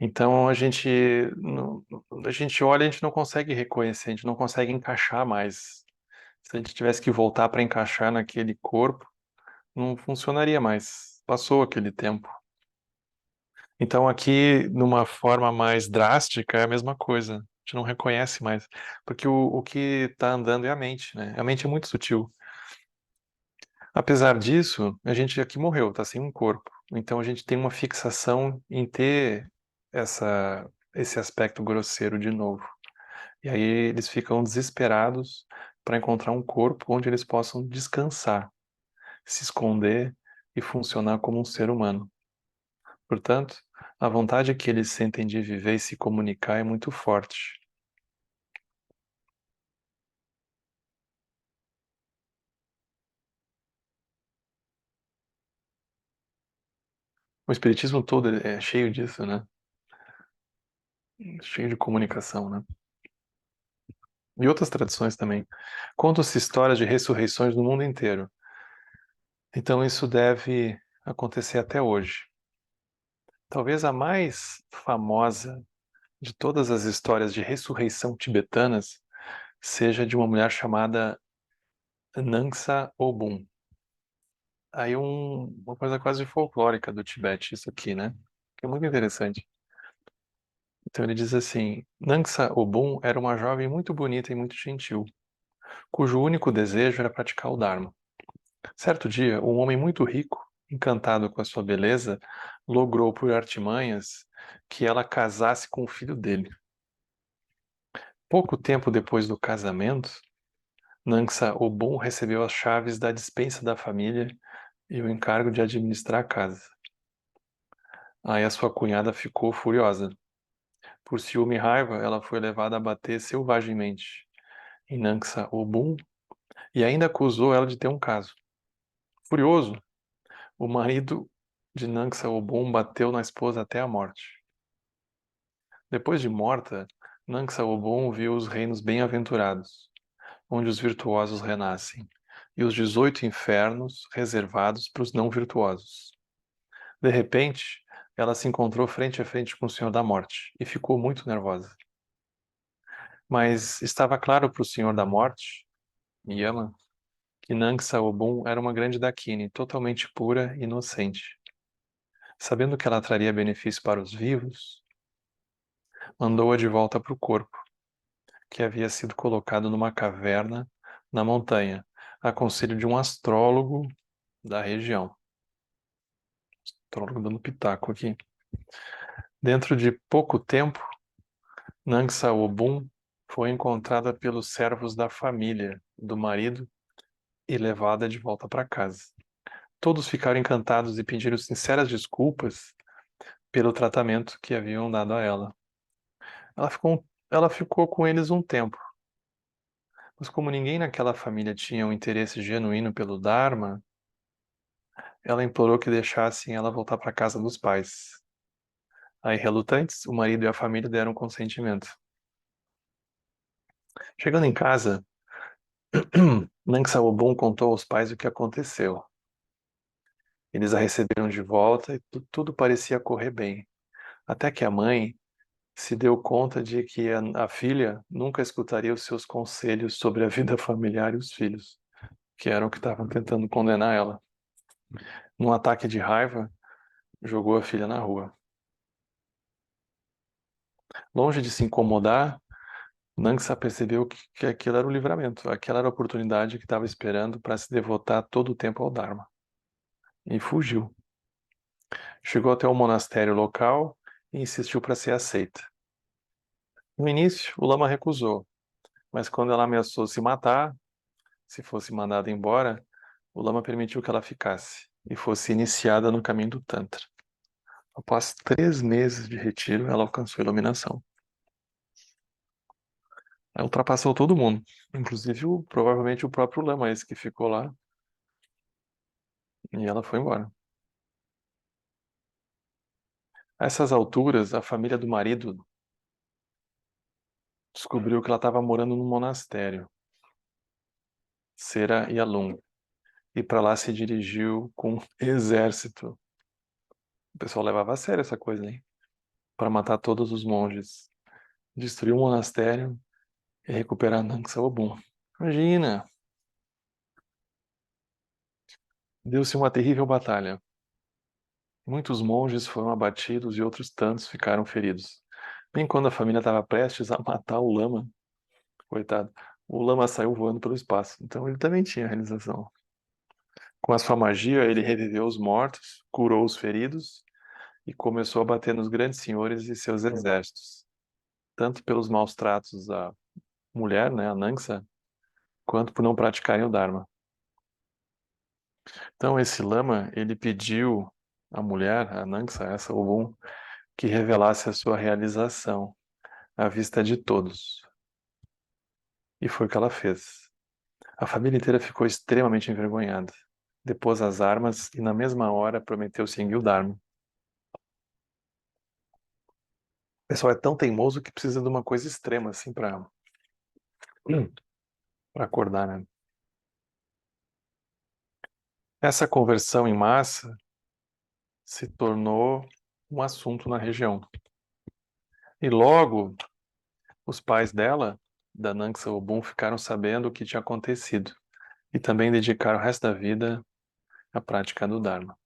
Então a gente olha e a gente não consegue reconhecer, a gente não consegue encaixar mais. Se a gente tivesse que voltar para encaixar naquele corpo, não funcionaria mais. Passou aquele tempo. Então aqui, numa forma mais drástica, é a mesma coisa. A gente não reconhece mais. Porque o que está andando é a mente, né? A mente é muito sutil. Apesar disso, a gente aqui morreu, está sem um corpo. Então a gente tem uma fixação em ter esse aspecto grosseiro de novo. E aí eles ficam desesperados para encontrar um corpo onde eles possam descansar, se esconder e funcionar como um ser humano. Portanto, a vontade que eles sentem de viver e se comunicar é muito forte. O espiritismo todo é cheio disso, né? Cheio de comunicação, né? E outras tradições também. Contam-se histórias de ressurreições no mundo inteiro. Então isso deve acontecer até hoje. Talvez a mais famosa de todas as histórias de ressurreição tibetanas seja de uma mulher chamada Nangsa Obun. Aí uma coisa quase folclórica do Tibete, isso aqui, né? Que é muito interessante. Então ele diz assim: Nangsa Obun era uma jovem muito bonita e muito gentil, cujo único desejo era praticar o Dharma. Certo dia, um homem muito rico, encantado com a sua beleza, logrou por artimanhas que ela casasse com o filho dele. Pouco tempo depois do casamento, Nangsa Obun recebeu as chaves da despensa da família e o encargo de administrar a casa. Aí a sua cunhada ficou furiosa. Por ciúme e raiva, ela foi levada a bater selvagemmente em Nangsa Obun e ainda acusou ela de ter um caso. Furioso, o marido de Nangsa Obun bateu na esposa até a morte. Depois de morta, Nangsa Obun viu os reinos bem-aventurados, onde os virtuosos renascem, e os 18 infernos reservados para os não virtuosos. De repente, ela se encontrou frente a frente com o Senhor da Morte e ficou muito nervosa. Mas estava claro para o Senhor da Morte, Yama, que Nangsa Obun era uma grande Dakini, totalmente pura e inocente. Sabendo que ela traria benefício para os vivos, mandou-a de volta para o corpo, que havia sido colocado numa caverna na montanha, a conselho de um astrólogo da região. Astrólogo dando pitaco aqui. Dentro de pouco tempo, Nangsa Obun foi encontrada pelos servos da família do marido e levada de volta para casa. Todos ficaram encantados e pediram sinceras desculpas pelo tratamento que haviam dado a ela. Ela ficou com eles um tempo, Mas como ninguém naquela família tinha um interesse genuíno pelo Dharma, ela implorou que deixassem ela voltar para a casa dos pais. Aí, relutantes, o marido e a família deram consentimento. Chegando em casa, Nang Saobun contou aos pais o que aconteceu. Eles a receberam de volta e tudo parecia correr bem. Até que a mãe se deu conta de que a filha nunca escutaria os seus conselhos sobre a vida familiar e os filhos, que eram o que estavam tentando condenar ela. Num ataque de raiva, jogou a filha na rua. Longe de se incomodar, Nangsa percebeu que aquilo era o livramento, aquela era a oportunidade que estava esperando para se devotar todo o tempo ao Dharma. E fugiu. Chegou até o monastério local e insistiu para ser aceita. No início, o lama recusou, mas quando ela ameaçou se matar, se fosse mandada embora, o lama permitiu que ela ficasse e fosse iniciada no caminho do Tantra. Após 3 meses de retiro, ela alcançou a iluminação. Ela ultrapassou todo mundo, inclusive provavelmente o próprio lama, esse que ficou lá, e ela foi embora. A essas alturas, a família do marido descobriu que ela estava morando num monastério, Sera Yalung, e para lá se dirigiu com um exército. O pessoal levava a sério essa coisa, hein? Para matar todos os monges, destruir o monastério e recuperar Nang Saobun. Imagina! Deu-se uma terrível batalha. Muitos monges foram abatidos e outros tantos ficaram feridos. Bem quando a família estava prestes a matar o lama, coitado, o lama saiu voando pelo espaço. Então ele também tinha realização. Com a sua magia, ele reviveu os mortos, curou os feridos e começou a bater nos grandes senhores e seus exércitos, tanto pelos maus tratos à mulher, né, a Nangsa, quanto por não praticarem o Dharma. Então esse lama, ele pediu à mulher, a Nangsa, essa Obun, que revelasse a sua realização à vista de todos. E foi o que ela fez. A família inteira ficou extremamente envergonhada. Depôs as armas e na mesma hora prometeu seguir o Dharma. O pessoal é tão teimoso que precisa de uma coisa extrema assim para acordar, né? Essa conversão em massa se tornou um assunto na região. E logo os pais dela, da Nangsa Obun, ficaram sabendo o que tinha acontecido e também dedicaram o resto da vida à prática do Dharma.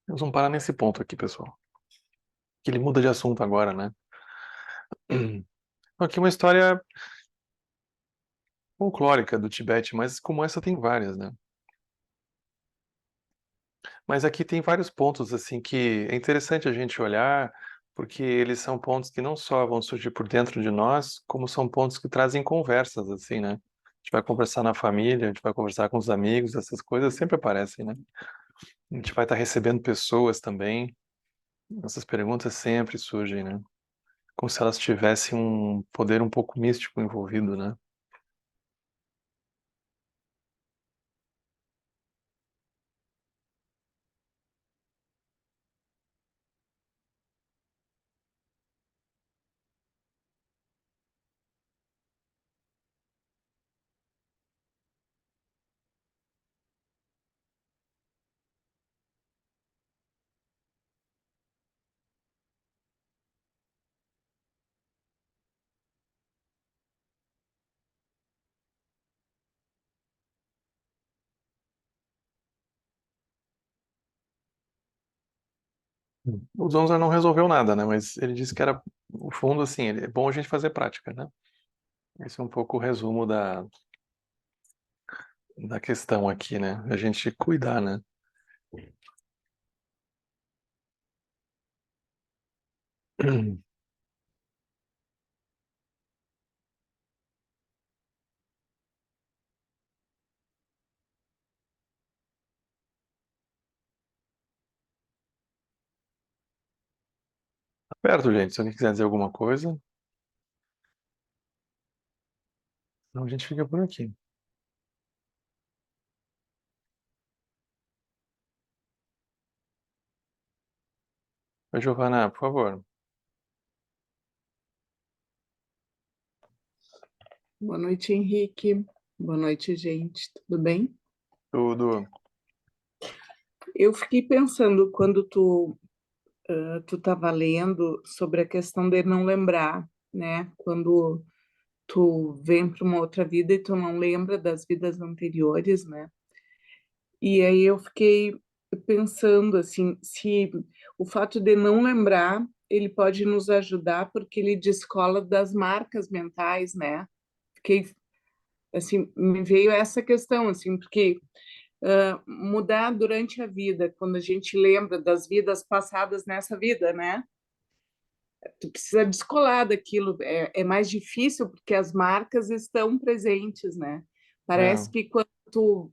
Nós vamos parar nesse ponto aqui, pessoal. Que ele muda de assunto agora, né? Aqui uma história folclórica do Tibete, mas como essa tem várias, né? Mas aqui tem vários pontos assim que é interessante a gente olhar, porque eles são pontos que não só vão surgir por dentro de nós, como são pontos que trazem conversas assim, né? A gente vai conversar na família, a gente vai conversar com os amigos, essas coisas sempre aparecem, né? A gente vai estar recebendo pessoas também. Essas perguntas sempre surgem, né? Como se elas tivessem um poder um pouco místico envolvido, né? O Zonza não resolveu nada, né? Mas ele disse que era, no fundo, assim, é bom a gente fazer prática, né? Esse é um pouco o resumo da questão aqui, né? A gente cuidar, né? Certo, gente. Se alguém quiser dizer alguma coisa, então a gente fica por aqui. Oi, Giovana, por favor. Boa noite, Henrique. Boa noite, gente. Tudo bem? Tudo. Eu fiquei pensando quando tu estava lendo sobre a questão de não lembrar, né? Quando tu vem para uma outra vida e tu não lembra das vidas anteriores, né? E aí eu fiquei pensando assim, se o fato de não lembrar, ele pode nos ajudar porque ele descola das marcas mentais, né? Fiquei assim, me veio essa questão assim, porque mudar durante a vida, quando a gente lembra das vidas passadas nessa vida, né? Tu precisa descolar daquilo, é mais difícil porque as marcas estão presentes, né? É. Parece que quando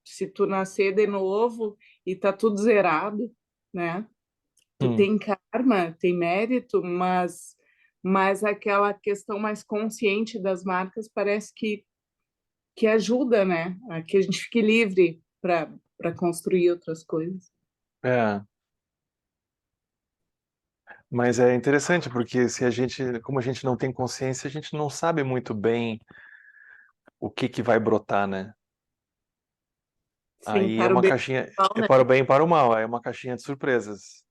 se tu nascer de novo e tá tudo zerado, né? Tu Hum. tem karma, tem mérito, mas aquela questão mais consciente das marcas parece que ajuda, né? A que a gente fique livre para construir outras coisas. É. Mas é interessante porque se a gente, como a gente não tem consciência, a gente não sabe muito bem o que que vai brotar, né? Sim, Aí é para o uma bem caixinha, pessoal, é né? para o bem e para o mal, é uma caixinha de surpresas.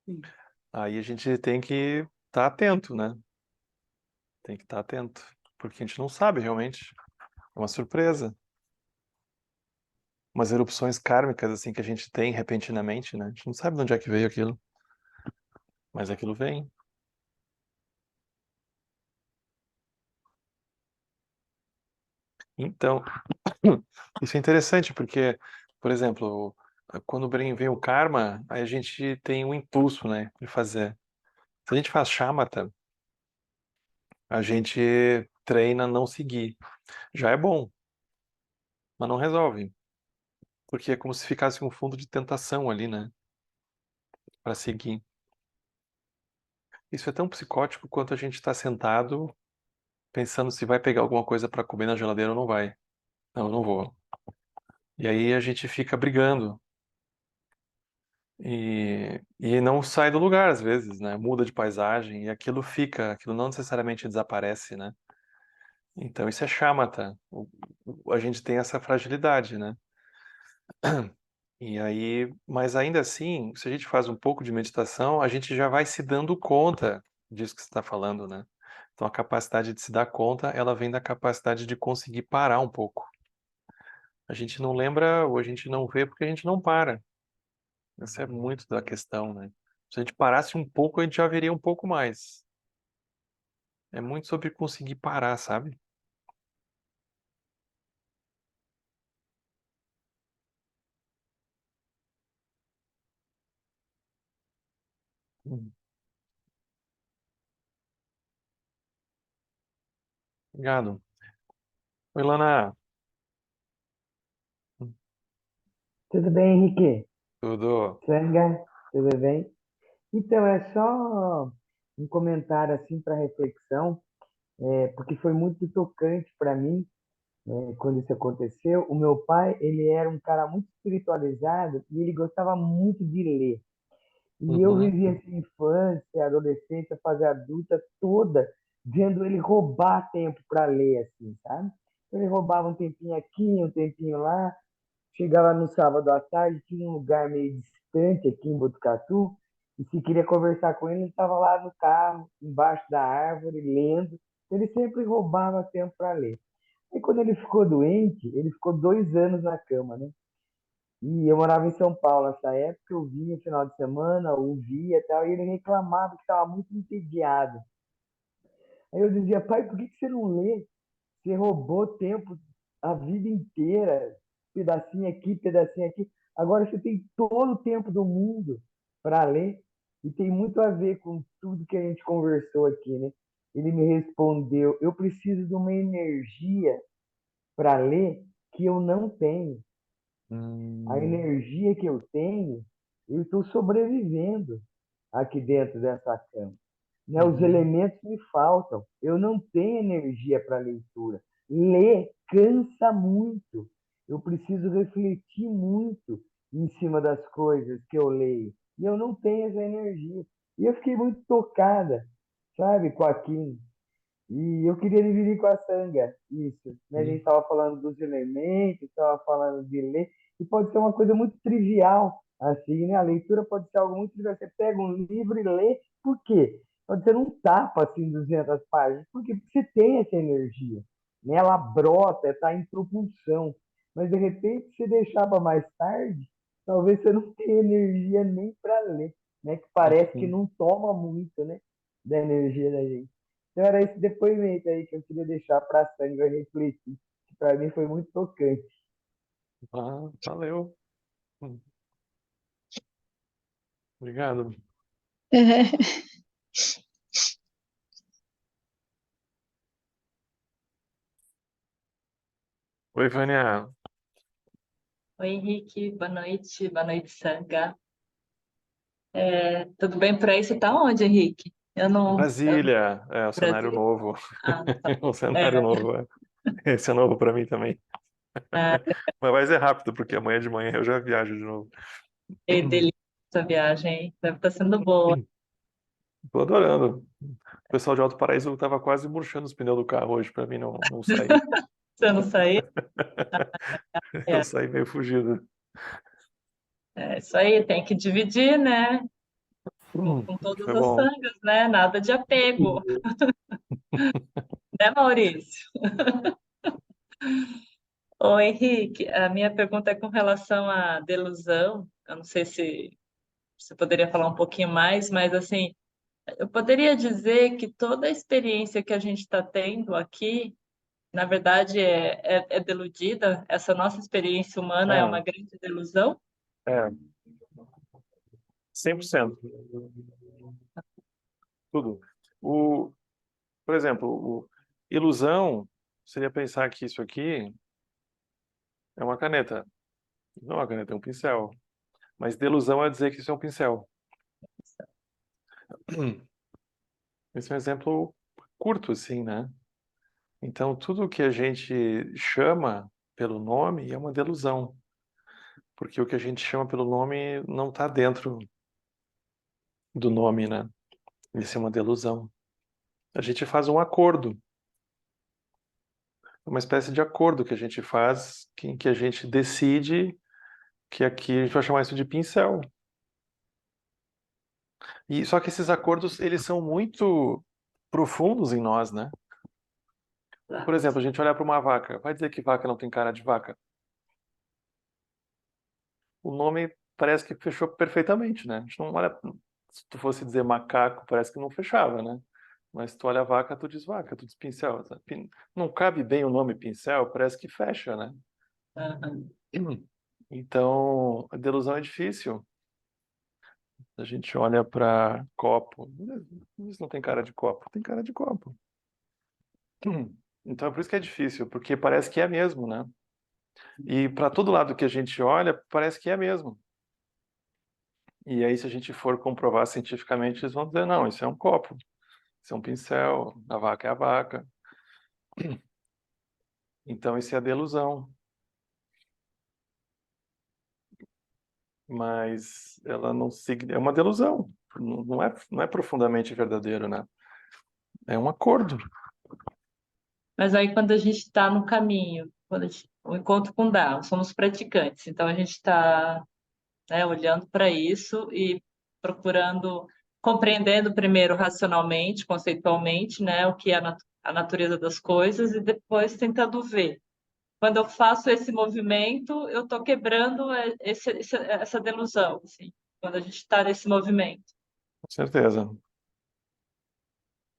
Sim. Aí a gente tem que estar atento, né? Tem que estar atento, porque a gente não sabe realmente. É uma surpresa. Umas erupções kármicas assim que a gente tem repentinamente, né? A gente não sabe de onde é que veio aquilo, mas aquilo vem. Então, isso é interessante porque, por exemplo, quando vem o karma, aí a gente tem um impulso, né, de fazer. Se a gente faz shamatha, a gente treina a não seguir. Já é bom, mas não resolve, porque é como se ficasse um fundo de tentação ali, né, para seguir. Isso é tão psicótico quanto a gente está sentado pensando se vai pegar alguma coisa para comer na geladeira ou não vai. Não, eu não vou. E aí a gente fica brigando e não sai do lugar às vezes, né? Muda de paisagem e aquilo fica, aquilo não necessariamente desaparece, né? Então isso é shamatha. A gente tem essa fragilidade, né? E aí, mas ainda assim, se a gente faz um pouco de meditação, a gente já vai se dando conta disso que você está falando, né? Então a capacidade de se dar conta, ela vem da capacidade de conseguir parar um pouco. A gente não lembra ou a gente não vê porque a gente não para. Essa é muito da questão, né? Se a gente parasse um pouco, a gente já veria um pouco mais. É muito sobre conseguir parar, sabe? Hum. Obrigado. Oi, Lana. Tudo bem, Henrique? Tudo. Sanga, tudo bem? Então, é só um comentário assim para reflexão, porque foi muito tocante para mim, quando isso aconteceu. O meu pai, ele era um cara muito espiritualizado e ele gostava muito de ler. E eu Uhum. vivi essa infância, adolescência, fase adulta toda, vendo ele roubar tempo para ler, assim, sabe? Ele roubava um tempinho aqui, um tempinho lá. Chegava no sábado à tarde, tinha um lugar meio distante aqui em Botucatu, e se queria conversar com ele, ele estava lá no carro, embaixo da árvore, lendo. Ele sempre roubava tempo para ler. E quando ele ficou doente, ele ficou 2 anos na cama, né? E eu morava em São Paulo nessa época, eu vinha no final de semana, ouvia e tal, e ele reclamava que estava muito entediado. Aí eu dizia, pai, por que que você não lê? Você roubou tempo a vida inteira, pedacinho aqui, pedacinho aqui. Agora você tem todo o tempo do mundo para ler e tem muito a ver com tudo que a gente conversou aqui, né? Ele me respondeu: eu preciso de uma energia para ler que eu não tenho. A Hum. energia que eu tenho, eu estou sobrevivendo. aqui dentro dessa cama. Né? Os Uhum. elementos me faltam. Eu não tenho energia para leitura. Ler cansa muito. Eu preciso refletir muito em cima das coisas que eu leio. E eu não tenho essa energia. E eu fiquei muito tocada, sabe, com aquilo. E eu queria dividir com a Sanga isso. Né? A gente estava falando dos elementos, estava falando de ler, e pode ser uma coisa muito trivial, assim, né? A leitura pode ser algo muito trivial. Você pega um livro e lê, por quê? Pode ser um tapa, assim, 200 páginas. Por quê? Porque você tem essa energia, né? Ela brota, está em propulsão. Mas, de repente, se deixar para mais tarde, talvez você não tenha energia nem para ler, né? Que parece que Uhum. não toma muito, né? Da energia da gente. Então era esse depoimento aí que eu queria deixar para a Sandra refletir, que para mim foi muito tocante. Ah, valeu. Obrigado. Oi, Vânia. Oi, Henrique, boa noite, Sanga. Tudo bem por aí? Você tá onde, Henrique? Brasília, é o cenário Brasil. novo. Ah, tá. O cenário É, novo, é. Esse é novo para mim também. ah, Mas é rápido, porque amanhã de manhã eu já viajo de novo. que delícia essa viagem, hein? Deve estar sendo boa. Tô adorando. O pessoal de Alto Paraíso tava quase murchando os pneus do carro hoje para mim não sair. Você não sair? Eu É, saí meio fugido. é isso aí, tem que dividir, né? Com todas Foi as bom. sangas, né? Nada de apego, né, Maurício? Ô, Henrique, a minha pergunta é com relação à delusão. Eu não sei se você poderia falar um pouquinho mais, mas assim. Eu poderia dizer que toda a experiência que a gente está tendo aqui, na verdade, é deludida. Essa nossa experiência humana é É, uma grande delusão. é, 100%. Tudo. O, por exemplo, ilusão seria pensar que isso aqui é uma caneta. Não é uma caneta, é um pincel. Mas delusão é dizer que isso é um pincel. Esse é um exemplo curto, assim, né? Então, tudo que a gente chama pelo nome é uma delusão, porque o que a gente chama pelo nome não está dentro do nome, né? Isso é uma delusão. A gente faz um acordo, uma espécie de acordo que a gente faz, em que a gente decide que aqui a gente vai chamar isso de pincel. E só que esses acordos, eles são muito profundos em nós, né? Por exemplo, a gente olhar para uma vaca, vai dizer que vaca não tem cara de vaca? O nome parece que fechou perfeitamente, né? A gente não olha, se tu fosse dizer macaco, parece que não fechava, né? Mas tu olha a vaca, tu diz vaca, tu diz pincel. Não cabe bem o nome pincel, parece que fecha, né? Aham. Então, a delusão é difícil. A gente olha para copo, isso não tem cara de copo, tem cara de copo. Então, é por isso que é difícil, porque parece que é mesmo, né? E para todo lado que a gente olha, parece que é mesmo. E aí, se a gente for comprovar cientificamente, eles vão dizer, não, isso é um copo, isso é um pincel, a vaca é a vaca. Então, isso é a delusão. Mas ela não é uma delusão. Não é profundamente verdadeiro, né? É um acordo. Mas aí, quando a gente está no caminho, o encontro com Dao, somos praticantes, então a gente está, né, olhando para isso e procurando, compreendendo primeiro racionalmente, conceitualmente, né, o que é a natureza das coisas e depois tentando ver. Quando eu faço esse movimento, eu estou quebrando essa delusão, assim, quando a gente está nesse movimento. Com certeza.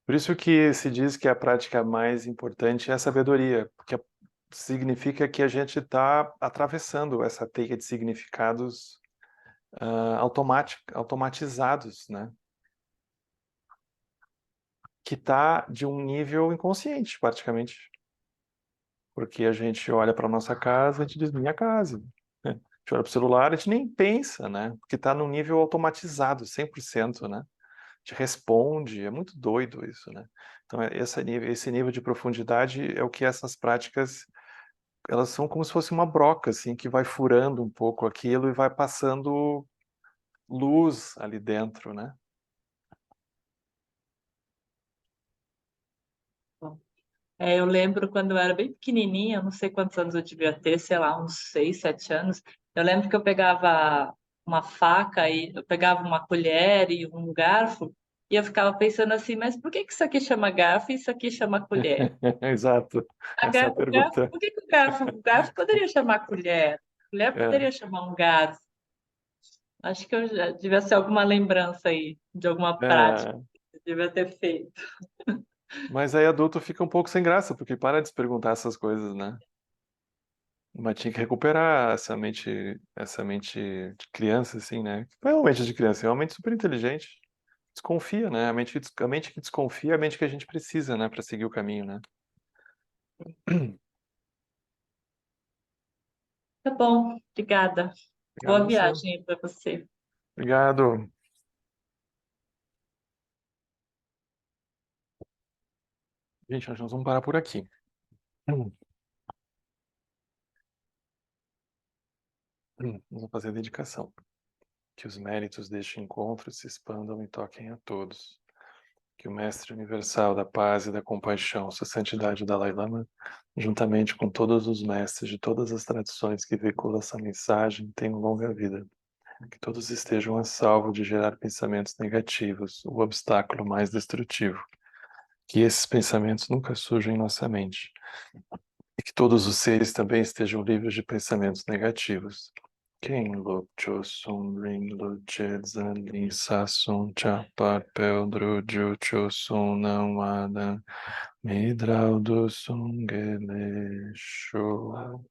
Por isso que se diz que a prática mais importante é a sabedoria, porque significa que a gente está atravessando essa teia de significados automatizados, né? Que está de um nível inconsciente, praticamente. Porque a gente olha para nossa casa e a gente diz minha casa. gente olha para o celular, a gente nem pensa, né? Porque está num nível automatizado, 100%, né? Te responde, é muito doido isso, né? Então, esse nível de profundidade é o que essas práticas, elas são como se fosse uma broca, assim, que vai furando um pouco aquilo e vai passando luz ali dentro, né? Eu lembro quando eu era bem pequenininha, eu não sei quantos anos eu devia ter, sei lá, uns 6, 7 anos. Eu lembro que eu pegava uma faca e eu pegava uma colher e um garfo e eu ficava pensando assim, mas por que que isso aqui chama garfo e isso aqui chama colher? Exato, essa é a O garfo, pergunta. por que que o garfo poderia chamar colher? A colher É, poderia chamar um garfo. Acho que eu já devia ser alguma lembrança aí de alguma prática é, que eu devia ter feito. mas aí adulto fica um pouco sem graça, porque para de se perguntar essas coisas, né? Mas tinha que recuperar essa mente de criança, assim, né? Não é uma mente de criança, é uma mente super inteligente. Desconfia, né? A mente que desconfia é a mente que a gente precisa, né? Para seguir o caminho, né? Tá bom, obrigada. Obrigado a Boa você. viagem para você. Obrigado. Gente, nós vamos parar por aqui. Vamos fazer a dedicação. Que os méritos deste encontro se expandam e toquem a todos. Que o Mestre Universal da Paz e da Compaixão, Sua Santidade o Dalai Lama, juntamente com todos os mestres de todas as tradições que veiculam essa mensagem, tenham longa vida. Que todos estejam a salvo de gerar pensamentos negativos, o obstáculo mais destrutivo. Que esses pensamentos nunca surjam em nossa mente. E que todos os seres também estejam livres de pensamentos negativos. Quem lo chosun ring lo chedzan ni sasun chapat peldro ju chosun não ada midrau do sungele show.